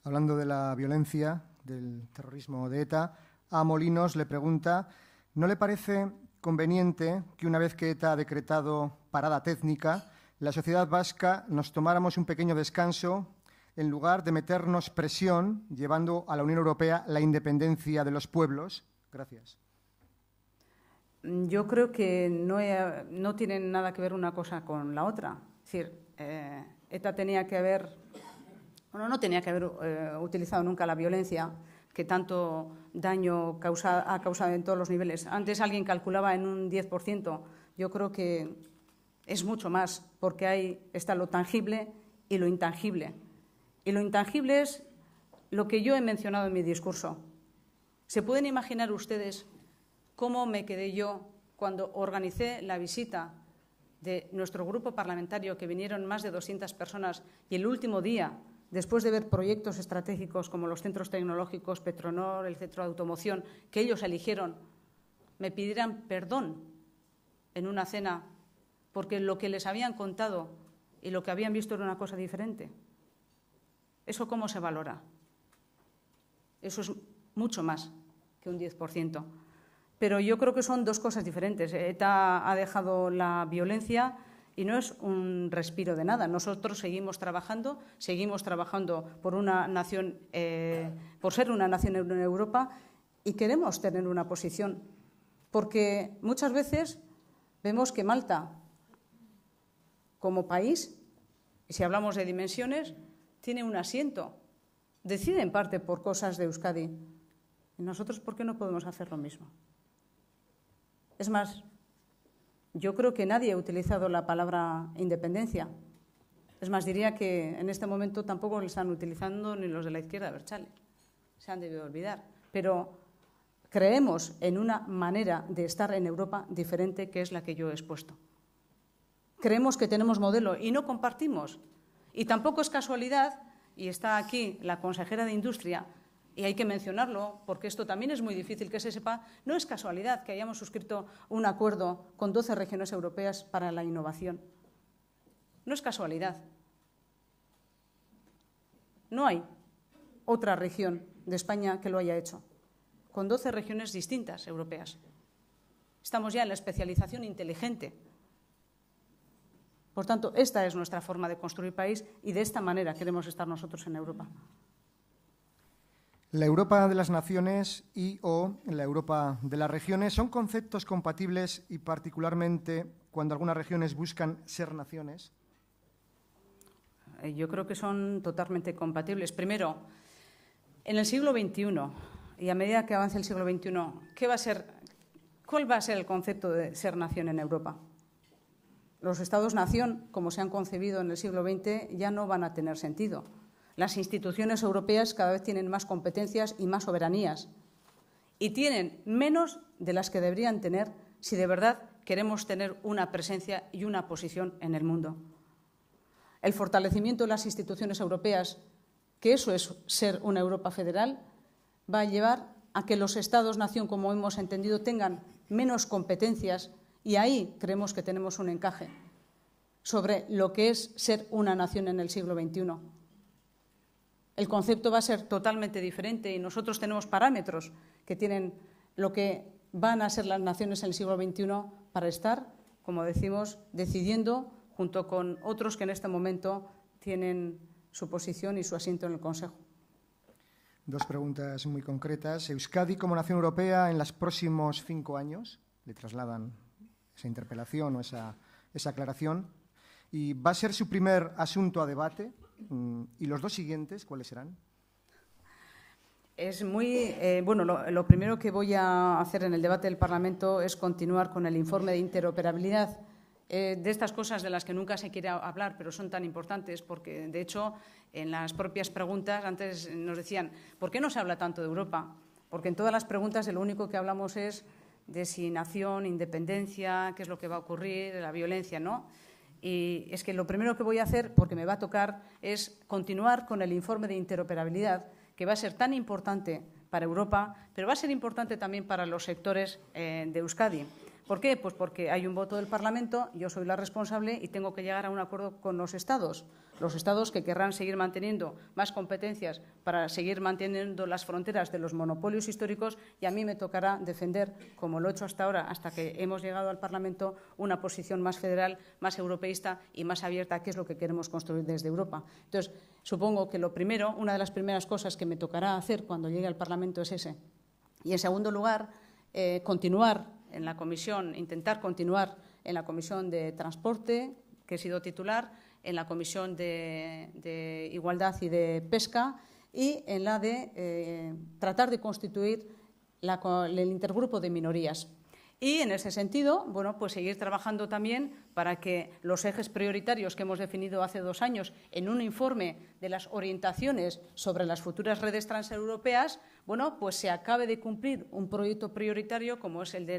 Hablando de la violencia, del terrorismo de ETA, a Molinos le pregunta, ¿no le parece conveniente que una vez que ETA ha decretado parada técnica, la sociedad vasca nos tomáramos un pequeño descanso en lugar de meternos presión llevando a la Unión Europea la independencia de los pueblos? Gracias. Yo creo que no tienen nada que ver una cosa con la otra. Es decir, ETA no tenía que haber utilizado nunca la violencia que tanto daño ha causado en todos los niveles. Antes alguien calculaba en un 10%. Yo creo que es mucho más, porque ahí está lo tangible y lo intangible. Y lo intangible es lo que yo he mencionado en mi discurso. ¿Se pueden imaginar ustedes cómo me quedé yo cuando organicé la visita de nuestro grupo parlamentario, que vinieron más de 200 personas, y el último día, después de ver proyectos estratégicos como los centros tecnológicos, Petronor, el centro de automoción, que ellos eligieron, me pidieran perdón en una cena porque lo que les habían contado y lo que habían visto era una cosa diferente? ¿Eso cómo se valora? Eso es mucho más que un 10%. Pero yo creo que son dos cosas diferentes. ETA ha dejado la violencia y no es un respiro de nada. Nosotros seguimos trabajando por una nación, por ser una nación en Europa, y queremos tener una posición. Porque muchas veces vemos que Malta, como país, y si hablamos de dimensiones, tiene un asiento. Decide en parte por cosas de Euskadi. ¿Y nosotros por qué no podemos hacer lo mismo? Es más, yo creo que nadie ha utilizado la palabra independencia. Es más, diría que en este momento tampoco lo están utilizando ni los de la izquierda abertzale. Se han debido olvidar. Pero creemos en una manera de estar en Europa diferente, que es la que yo he expuesto. Creemos que tenemos modelo y no compartimos. Y tampoco es casualidad, y está aquí la consejera de Industria, y hay que mencionarlo porque esto también es muy difícil que se sepa, no es casualidad que hayamos suscrito un acuerdo con 12 regiones europeas para la innovación. No es casualidad. No hay otra región de España que lo haya hecho, con 12 regiones distintas europeas. Estamos ya en la especialización inteligente. Por tanto, esta es nuestra forma de construir país y de esta manera queremos estar nosotros en Europa. La Europa de las naciones y o la Europa de las regiones son conceptos compatibles, y particularmente cuando algunas regiones buscan ser naciones. yo creo que son totalmente compatibles. Primero, en el siglo XXI, y a medida que avance el siglo XXI, ¿cuál va a ser el concepto de ser nación en Europa? Los Estados-nación, como se han concebido en el siglo XX, ya no van a tener sentido. Las instituciones europeas cada vez tienen más competencias y más soberanías, y tienen menos de las que deberían tener si de verdad queremos tener una presencia y una posición en el mundo. El fortalecimiento de las instituciones europeas, que eso es ser una Europa federal, va a llevar a que los Estados-nación, como hemos entendido, tengan menos competencias, y ahí creemos que tenemos un encaje sobre lo que es ser una nación en el siglo XXI. El concepto va a ser totalmente diferente y nosotros tenemos parámetros que tienen lo que van a ser las naciones en el siglo XXI para estar, como decimos, decidiendo junto con otros que en este momento tienen su posición y su asiento en el Consejo. Dos preguntas muy concretas. ¿Euskadi como nación europea en los próximos 5 años? ¿Le trasladan esa interpelación o esa aclaración? ¿Y va a ser su primer asunto a debate? ¿Y los dos siguientes cuáles serán? Es muy bueno. Lo primero que voy a hacer en el debate del Parlamento es continuar con el informe de interoperabilidad, de estas cosas de las que nunca se quiere hablar, pero son tan importantes porque, de hecho, en las propias preguntas antes nos decían ¿por qué no se habla tanto de Europa? Porque en todas las preguntas de lo único que hablamos es de si nación, independencia, qué es lo que va a ocurrir, la violencia, ¿no? Y es que lo primero que voy a hacer, porque me va a tocar, es continuar con el informe de interoperabilidad, que va a ser tan importante para Europa, pero va a ser importante también para los sectores de Euskadi. ¿Por qué? Pues porque hay un voto del Parlamento, yo soy la responsable y tengo que llegar a un acuerdo con los Estados que querrán seguir manteniendo más competencias para seguir manteniendo las fronteras de los monopolios históricos, y a mí me tocará defender, como lo he hecho hasta ahora, hasta que hemos llegado al Parlamento, una posición más federal, más europeísta y más abierta, que es lo que queremos construir desde Europa. Entonces, supongo que una de las primeras cosas que me tocará hacer cuando llegue al Parlamento es ese. Y, en segundo lugar, intentar continuar en la Comisión de Transporte, que he sido titular, en la Comisión de Igualdad y de Pesca, y en la de tratar de constituir el intergrupo de minorías. Y, en ese sentido, bueno, pues seguir trabajando también para que los ejes prioritarios que hemos definido hace 2 años en un informe de las orientaciones sobre las futuras redes transeuropeas, bueno, pues se acabe de cumplir un proyecto prioritario como es el de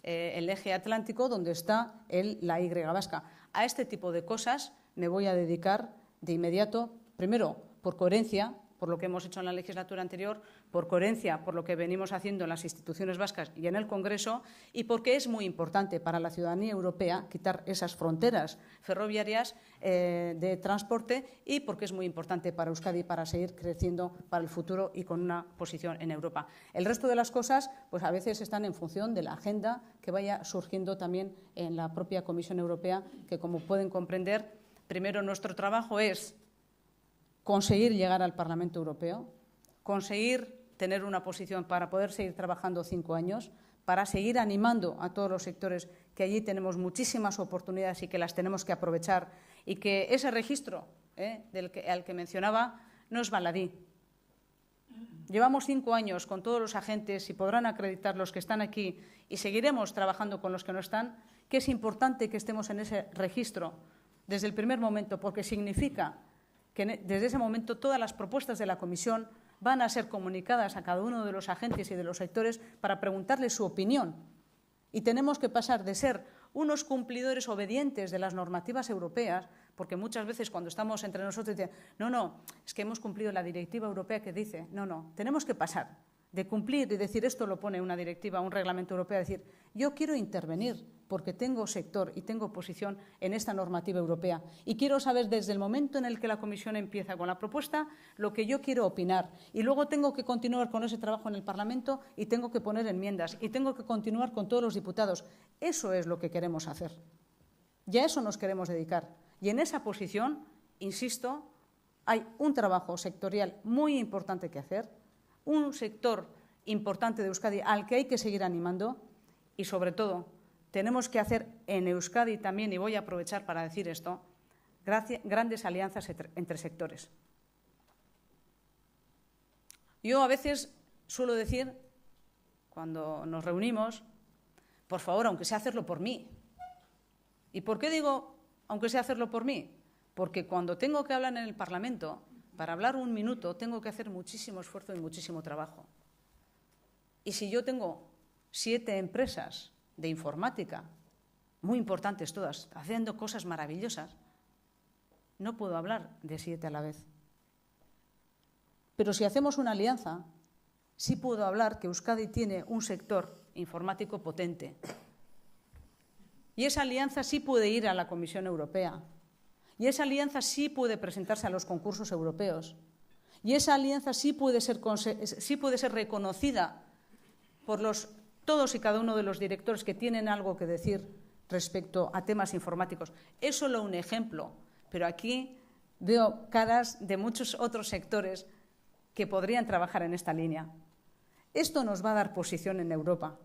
el eje atlántico, donde está la Y vasca. A este tipo de cosas me voy a dedicar de inmediato, primero por coherencia, por lo que hemos hecho en la legislatura anterior, por coherencia, por lo que venimos haciendo en las instituciones vascas y en el Congreso, y porque es muy importante para la ciudadanía europea quitar esas fronteras ferroviarias de transporte, y porque es muy importante para Euskadi para seguir creciendo para el futuro y con una posición en Europa. El resto de las cosas, pues a veces están en función de la agenda que vaya surgiendo también en la propia Comisión Europea, que, como pueden comprender, primero nuestro trabajo es conseguir llegar al Parlamento Europeo, conseguir tener una posición para poder seguir trabajando 5 años, para seguir animando a todos los sectores, que allí tenemos muchísimas oportunidades y que las tenemos que aprovechar, y que ese registro al que mencionaba no es baladí. Llevamos 5 años con todos los agentes, y podrán acreditar los que están aquí, y seguiremos trabajando con los que no están, que es importante que estemos en ese registro desde el primer momento, porque significa que desde ese momento todas las propuestas de la Comisión van a ser comunicadas a cada uno de los agentes y de los sectores para preguntarles su opinión. Y tenemos que pasar de ser unos cumplidores obedientes de las normativas europeas, porque muchas veces cuando estamos entre nosotros dicen no, es que hemos cumplido la directiva europea que dice, no, tenemos que pasar de cumplir y decir esto lo pone una directiva, un reglamento europeo, decir yo quiero intervenir porque tengo sector y tengo posición en esta normativa europea, y quiero saber desde el momento en el que la Comisión empieza con la propuesta lo que yo quiero opinar, y luego tengo que continuar con ese trabajo en el Parlamento y tengo que poner enmiendas y tengo que continuar con todos los diputados. Eso es lo que queremos hacer, y a eso nos queremos dedicar, y en esa posición, insisto, hay un trabajo sectorial muy importante que hacer, un sector importante de Euskadi al que hay que seguir animando, y, sobre todo, tenemos que hacer en Euskadi también, y voy a aprovechar para decir esto, grandes alianzas entre sectores. Yo a veces suelo decir, cuando nos reunimos, por favor, aunque sea hacerlo por mí. ¿Y por qué digo, aunque sea hacerlo por mí? Porque cuando tengo que hablar en el Parlamento, para hablar un minuto, tengo que hacer muchísimo esfuerzo y muchísimo trabajo. Y si yo tengo 7 empresas de informática, muy importantes todas, haciendo cosas maravillosas, no puedo hablar de 7 a la vez. Pero si hacemos una alianza, sí puedo hablar que Euskadi tiene un sector informático potente. Y esa alianza sí puede ir a la Comisión Europea. Y esa alianza sí puede presentarse a los concursos europeos. Y esa alianza sí puede ser reconocida por todos y cada uno de los directores que tienen algo que decir respecto a temas informáticos. Es solo un ejemplo, pero aquí veo caras de muchos otros sectores que podrían trabajar en esta línea. Esto nos va a dar posición en Europa.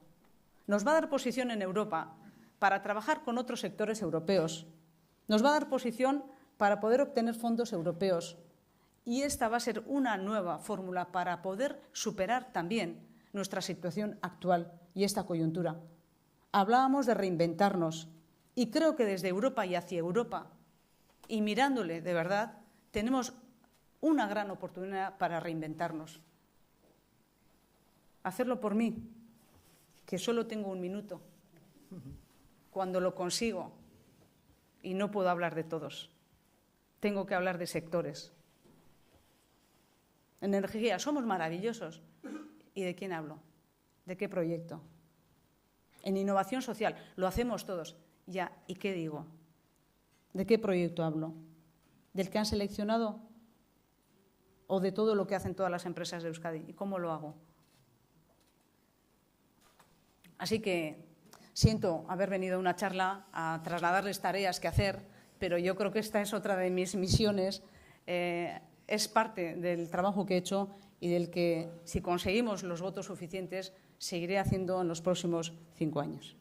Nos va a dar posición en Europa para trabajar con otros sectores europeos. Nos va a dar posición para poder obtener fondos europeos. Y esta va a ser una nueva fórmula para poder superar también nuestra situación actual y esta coyuntura. Hablábamos de reinventarnos y creo que desde Europa y hacia Europa, y mirándole de verdad, tenemos una gran oportunidad para reinventarnos. Hacerlo por mí, que solo tengo un minuto. Cuando lo consigo, y no puedo hablar de todos, tengo que hablar de sectores. En energía somos maravillosos. ¿Y de quién hablo? ¿De qué proyecto? En innovación social lo hacemos todos. Ya, ¿y qué digo? ¿De qué proyecto hablo? ¿Del que han seleccionado? ¿O de todo lo que hacen todas las empresas de Euskadi? ¿Y cómo lo hago? Así que siento haber venido a una charla a trasladarles tareas que hacer, pero yo creo que esta es otra de mis misiones. Es parte del trabajo que he hecho y del que, si conseguimos los votos suficientes, seguiré haciendo en los próximos 5 años.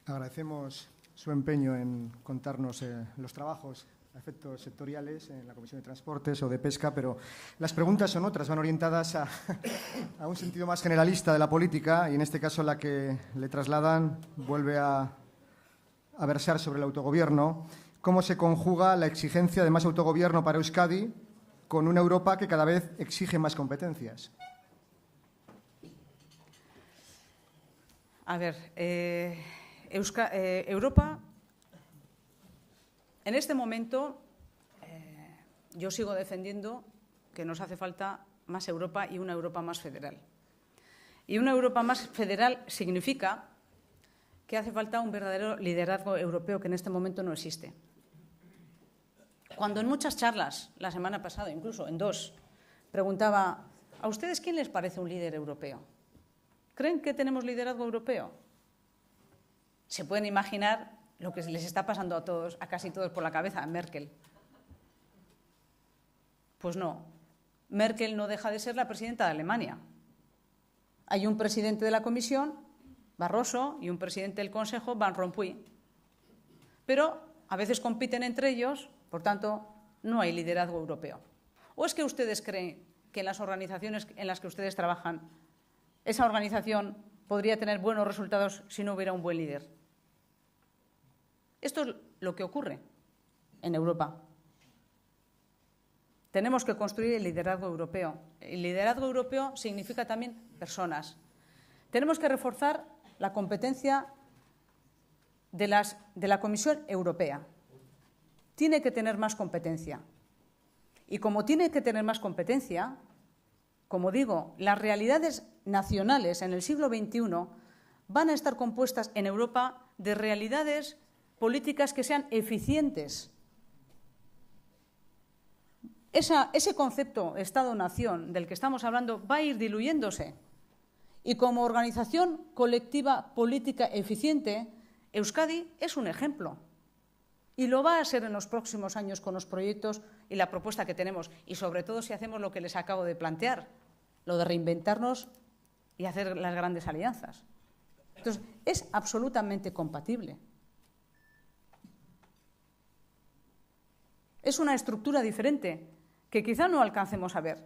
Agradecemos su empeño en contarnos los trabajos a efectos sectoriales en la Comisión de Transportes o de Pesca, pero las preguntas son otras, van orientadas a un sentido más generalista de la política y en este caso la que le trasladan vuelve a versar sobre el autogobierno. ¿Cómo se conjuga la exigencia de más autogobierno para Euskadi con una Europa que cada vez exige más competencias? A ver, Europa, en este momento, yo sigo defendiendo que nos hace falta más Europa y una Europa más federal. Y una Europa más federal significa que hace falta un verdadero liderazgo europeo que en este momento no existe. Cuando en muchas charlas, la semana pasada, incluso en 2, preguntaba, ¿a ustedes quién les parece un líder europeo? ¿Creen que tenemos liderazgo europeo? Se pueden imaginar lo que les está pasando a todos, a casi todos por la cabeza, a Merkel. Pues no, Merkel no deja de ser la presidenta de Alemania. Hay un presidente de la Comisión, Barroso, y un presidente del Consejo, Van Rompuy. Pero a veces compiten entre ellos. Por tanto, no hay liderazgo europeo. ¿O es que ustedes creen que en las organizaciones en las que ustedes trabajan, esa organización podría tener buenos resultados si no hubiera un buen líder? Esto es lo que ocurre en Europa. Tenemos que construir el liderazgo europeo. El liderazgo europeo significa también personas. Tenemos que reforzar la competencia de la Comisión Europea. Tiene que tener más competencia. Y como tiene que tener más competencia, como digo, las realidades nacionales en el siglo XXI van a estar compuestas en Europa de realidades políticas que sean eficientes. Ese concepto Estado-nación del que estamos hablando va a ir diluyéndose. Y como organización colectiva política eficiente, Euskadi es un ejemplo. Y lo va a ser en los próximos años con los proyectos y la propuesta que tenemos. Y sobre todo si hacemos lo que les acabo de plantear, lo de reinventarnos y hacer las grandes alianzas. Entonces, es absolutamente compatible. Es una estructura diferente que quizá no alcancemos a ver.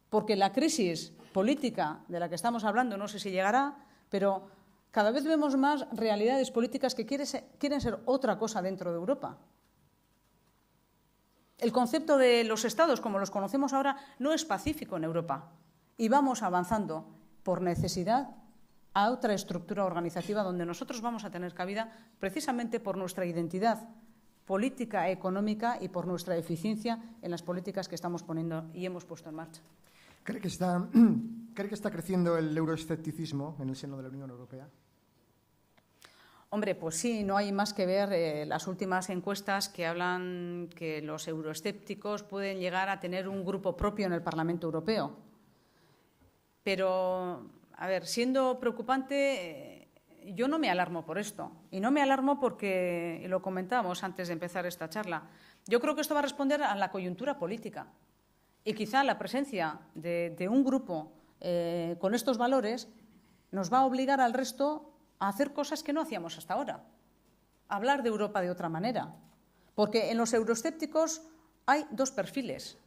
Porque la crisis política de la que estamos hablando, no sé si llegará, pero cada vez vemos más realidades políticas que quieren ser otra cosa dentro de Europa. El concepto de los estados, como los conocemos ahora, no es pacífico en Europa. Y vamos avanzando por necesidad a otra estructura organizativa donde nosotros vamos a tener cabida precisamente por nuestra identidad política, económica y por nuestra eficiencia en las políticas que estamos poniendo y hemos puesto en marcha. ¿Cree que está creciendo el euroescepticismo en el seno de la Unión Europea? Hombre, pues sí, no hay más que ver las últimas encuestas que hablan que los euroescépticos pueden llegar a tener un grupo propio en el Parlamento Europeo. Pero, a ver, siendo preocupante, yo no me alarmo por esto. Y no me alarmo porque, y lo comentábamos antes de empezar esta charla, yo creo que esto va a responder a la coyuntura política. Y quizá la presencia de un grupo con estos valores nos va a obligar al resto a hacer cosas que no hacíamos hasta ahora. A hablar de Europa de otra manera. Porque en los euroescépticos hay dos perfiles.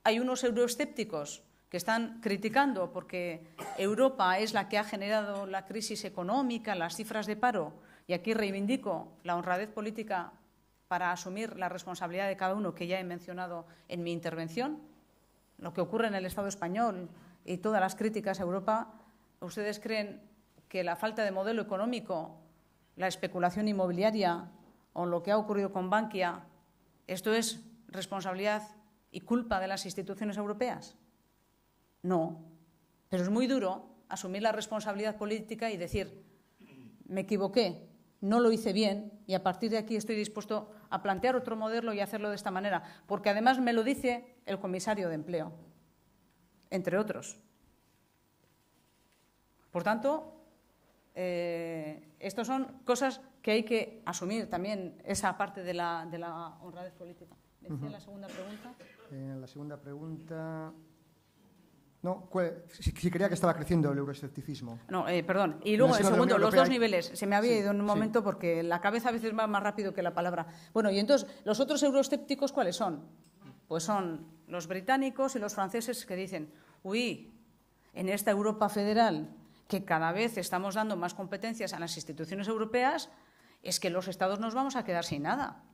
Hay unos euroescépticos que están criticando porque Europa es la que ha generado la crisis económica, las cifras de paro, y aquí reivindico la honradez política para asumir la responsabilidad de cada uno que ya he mencionado en mi intervención. Lo que ocurre en el Estado español y todas las críticas a Europa, ¿ustedes creen que la falta de modelo económico, la especulación inmobiliaria o lo que ha ocurrido con Bankia, esto es responsabilidad y culpa de las instituciones europeas? No, pero es muy duro asumir la responsabilidad política y decir, me equivoqué, no lo hice bien y a partir de aquí estoy dispuesto a plantear otro modelo y hacerlo de esta manera, porque además me lo dice el comisario de Empleo, entre otros. Por tanto, estas son cosas que hay que asumir también, esa parte de la honradez política. ¿Me decía la segunda pregunta? La segunda pregunta... No, si creía que estaba creciendo el euroescepticismo. No, perdón. Y luego, el segundo, los dos niveles. Se me había ido en un momento sí. Porque la cabeza a veces va más rápido que la palabra. Bueno, y entonces, ¿los otros euroescépticos cuáles son? Pues son los británicos y los franceses que dicen, uy, en esta Europa federal, que cada vez estamos dando más competencias a las instituciones europeas, es que los estados nos vamos a quedar sin nada.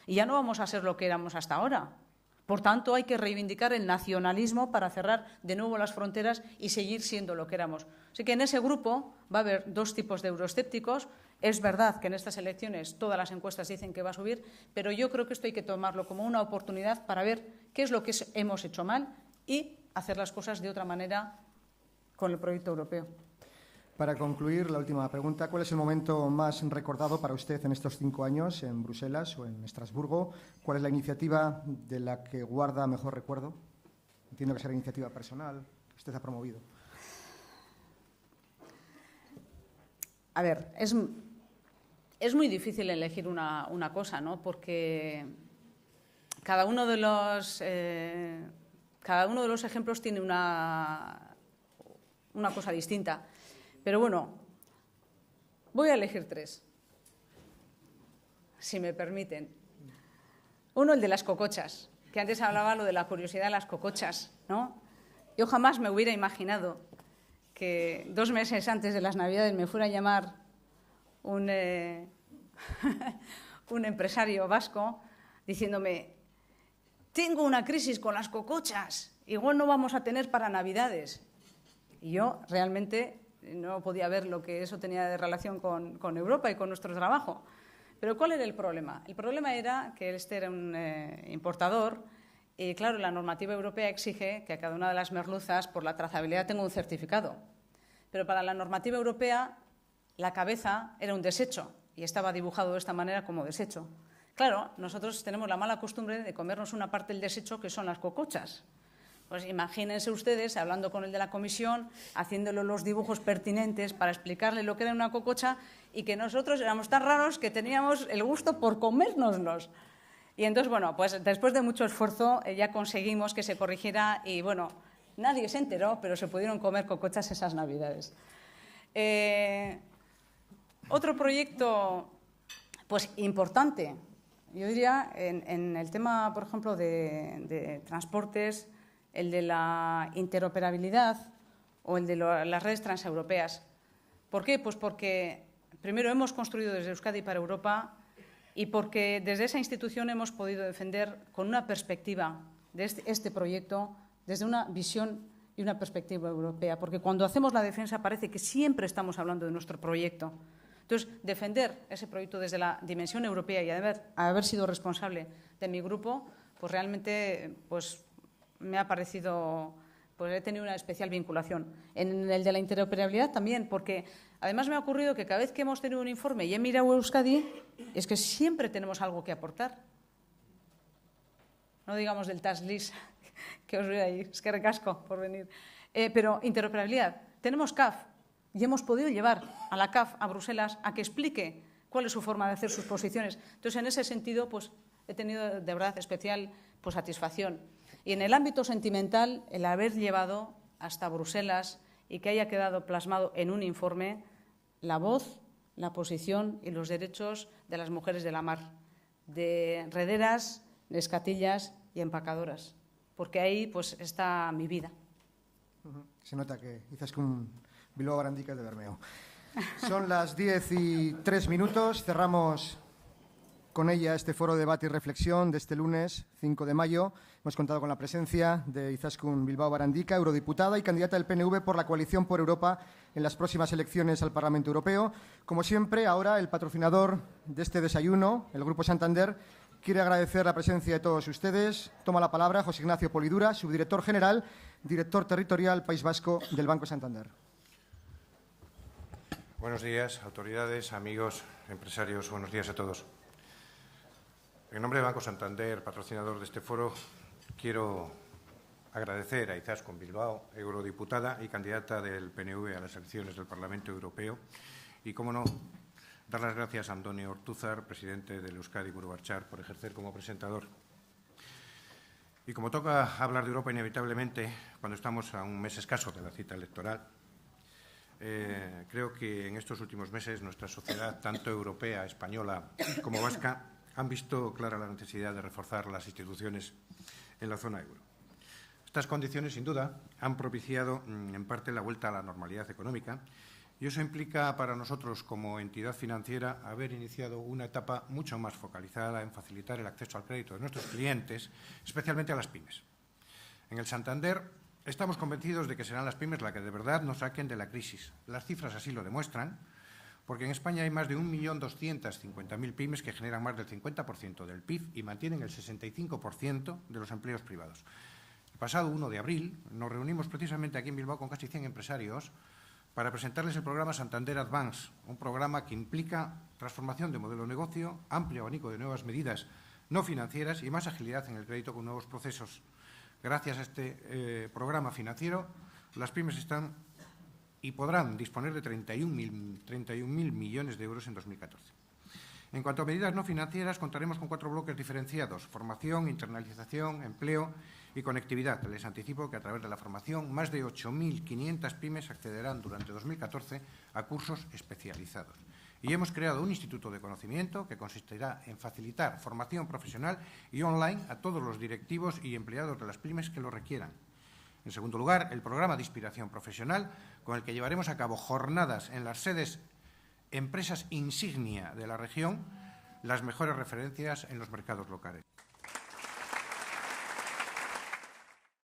Y ya no vamos a ser lo que éramos hasta ahora. Por tanto, hay que reivindicar el nacionalismo para cerrar de nuevo las fronteras y seguir siendo lo que éramos. Así que en ese grupo va a haber dos tipos de euroescépticos. Es verdad que en estas elecciones todas las encuestas dicen que va a subir, pero yo creo que esto hay que tomarlo como una oportunidad para ver qué es lo que hemos hecho mal y hacer las cosas de otra manera con el proyecto europeo. Para concluir, la última pregunta. ¿Cuál es el momento más recordado para usted en estos 5 años en Bruselas o en Estrasburgo? ¿Cuál es la iniciativa de la que guarda mejor recuerdo? Entiendo que será iniciativa personal que usted ha promovido. A ver, es muy difícil elegir una cosa, ¿no? Porque cada uno de los ejemplos tiene una cosa distinta. Pero bueno, voy a elegir 3, si me permiten. Uno, el de las cocochas, que antes hablaba lo de la curiosidad de las cocochas, ¿no? Yo jamás me hubiera imaginado que 2 meses antes de las Navidades me fuera a llamar un empresario vasco diciéndome, tengo una crisis con las cocochas, igual no vamos a tener para Navidades. Y yo realmente no podía ver lo que eso tenía de relación con Europa y con nuestro trabajo. Pero ¿cuál era el problema? El problema era que este era un importador y, claro, la normativa europea exige que a cada una de las merluzas, por la trazabilidad, tenga un certificado. Pero para la normativa europea, la cabeza era un desecho y estaba dibujado de esta manera como desecho. Claro, nosotros tenemos la mala costumbre de comernos una parte del desecho que son las cocochas. Pues imagínense ustedes, hablando con el de la comisión, haciéndole los dibujos pertinentes para explicarle lo que era una cococha y que nosotros éramos tan raros que teníamos el gusto por comérnoslos. Y entonces, bueno, pues después de mucho esfuerzo ya conseguimos que se corrigiera y, bueno, nadie se enteró, pero se pudieron comer cocochas esas Navidades. Otro proyecto, pues importante, yo diría en el tema, por ejemplo, de transportes, el de la interoperabilidad o el de las redes transeuropeas. ¿Por qué? Pues porque, primero, hemos construido desde Euskadi para Europa y porque desde esa institución hemos podido defender con una perspectiva de este proyecto desde una visión y una perspectiva europea. Porque cuando hacemos la defensa parece que siempre estamos hablando de nuestro proyecto. Entonces, defender ese proyecto desde la dimensión europea y haber sido responsable de mi grupo, pues realmente pues, me ha parecido, pues he tenido una especial vinculación. En el de la interoperabilidad también, porque además me ha ocurrido que cada vez que hemos tenido un informe y he mirado a Euskadi, es que siempre tenemos algo que aportar. No digamos del task list que os veo ahí, es que recasco por venir. Pero interoperabilidad, tenemos CAF y hemos podido llevar a la CAF a Bruselas a que explique cuál es su forma de hacer sus posiciones. Entonces, en ese sentido, pues he tenido de verdad especial pues, satisfacción. Y en el ámbito sentimental, el haber llevado hasta Bruselas y que haya quedado plasmado en un informe la voz, la posición y los derechos de las mujeres de la mar, de rederas, de escatillas y empacadoras, porque ahí pues está mi vida. Se nota que Izaskun Bilbao Barandica es de Bermeo. Son las 10:03. Cerramos con ella este foro de debate y reflexión de este lunes 5 de mayo. Hemos contado con la presencia de Izaskun Bilbao Barandica, eurodiputada y candidata del PNV por la Coalición por Europa en las próximas elecciones al Parlamento Europeo. Como siempre, ahora el patrocinador de este desayuno, el Grupo Santander, quiere agradecer la presencia de todos ustedes. Toma la palabra José Ignacio Polidura, subdirector general, director territorial País Vasco del Banco Santander. Buenos días, autoridades, amigos, empresarios, buenos días a todos. En nombre del Banco Santander, patrocinador de este foro, quiero agradecer a Izaskun Bilbao, eurodiputada y candidata del PNV a las elecciones del Parlamento Europeo, y, cómo no, dar las gracias a Antonio Ortúzar, presidente del Euskadi Buru Batzar, por ejercer como presentador. Y como toca hablar de Europa inevitablemente, cuando estamos a un mes escaso de la cita electoral, creo que en estos últimos meses nuestra sociedad, tanto europea, española como vasca, han visto clara la necesidad de reforzar las instituciones en la zona euro. Estas condiciones, sin duda, han propiciado en parte la vuelta a la normalidad económica y eso implica para nosotros como entidad financiera haber iniciado una etapa mucho más focalizada en facilitar el acceso al crédito de nuestros clientes, especialmente a las pymes. En el Santander estamos convencidos de que serán las pymes las que de verdad nos saquen de la crisis. Las cifras así lo demuestran, porque en España hay más de 1.250.000 pymes que generan más del 50% del PIB y mantienen el 65% de los empleos privados. El pasado 1 de abril nos reunimos precisamente aquí en Bilbao con casi 100 empresarios para presentarles el programa Santander Advance, un programa que implica transformación de modelo de negocio, amplio abanico de nuevas medidas no financieras y más agilidad en el crédito con nuevos procesos. Gracias a este programa financiero, las pymes están y podrán disponer de 31.000 millones de euros en 2014. En cuanto a medidas no financieras, contaremos con 4 bloques diferenciados: formación, internalización, empleo y conectividad. Les anticipo que a través de la formación, más de 8.500 pymes accederán durante 2014 a cursos especializados. Y hemos creado un instituto de conocimiento que consistirá en facilitar formación profesional y online a todos los directivos y empleados de las pymes que lo requieran. En segundo lugar, el programa de inspiración profesional, con el que llevaremos a cabo jornadas en las sedes empresas insignia de la región, las mejores referencias en los mercados locales.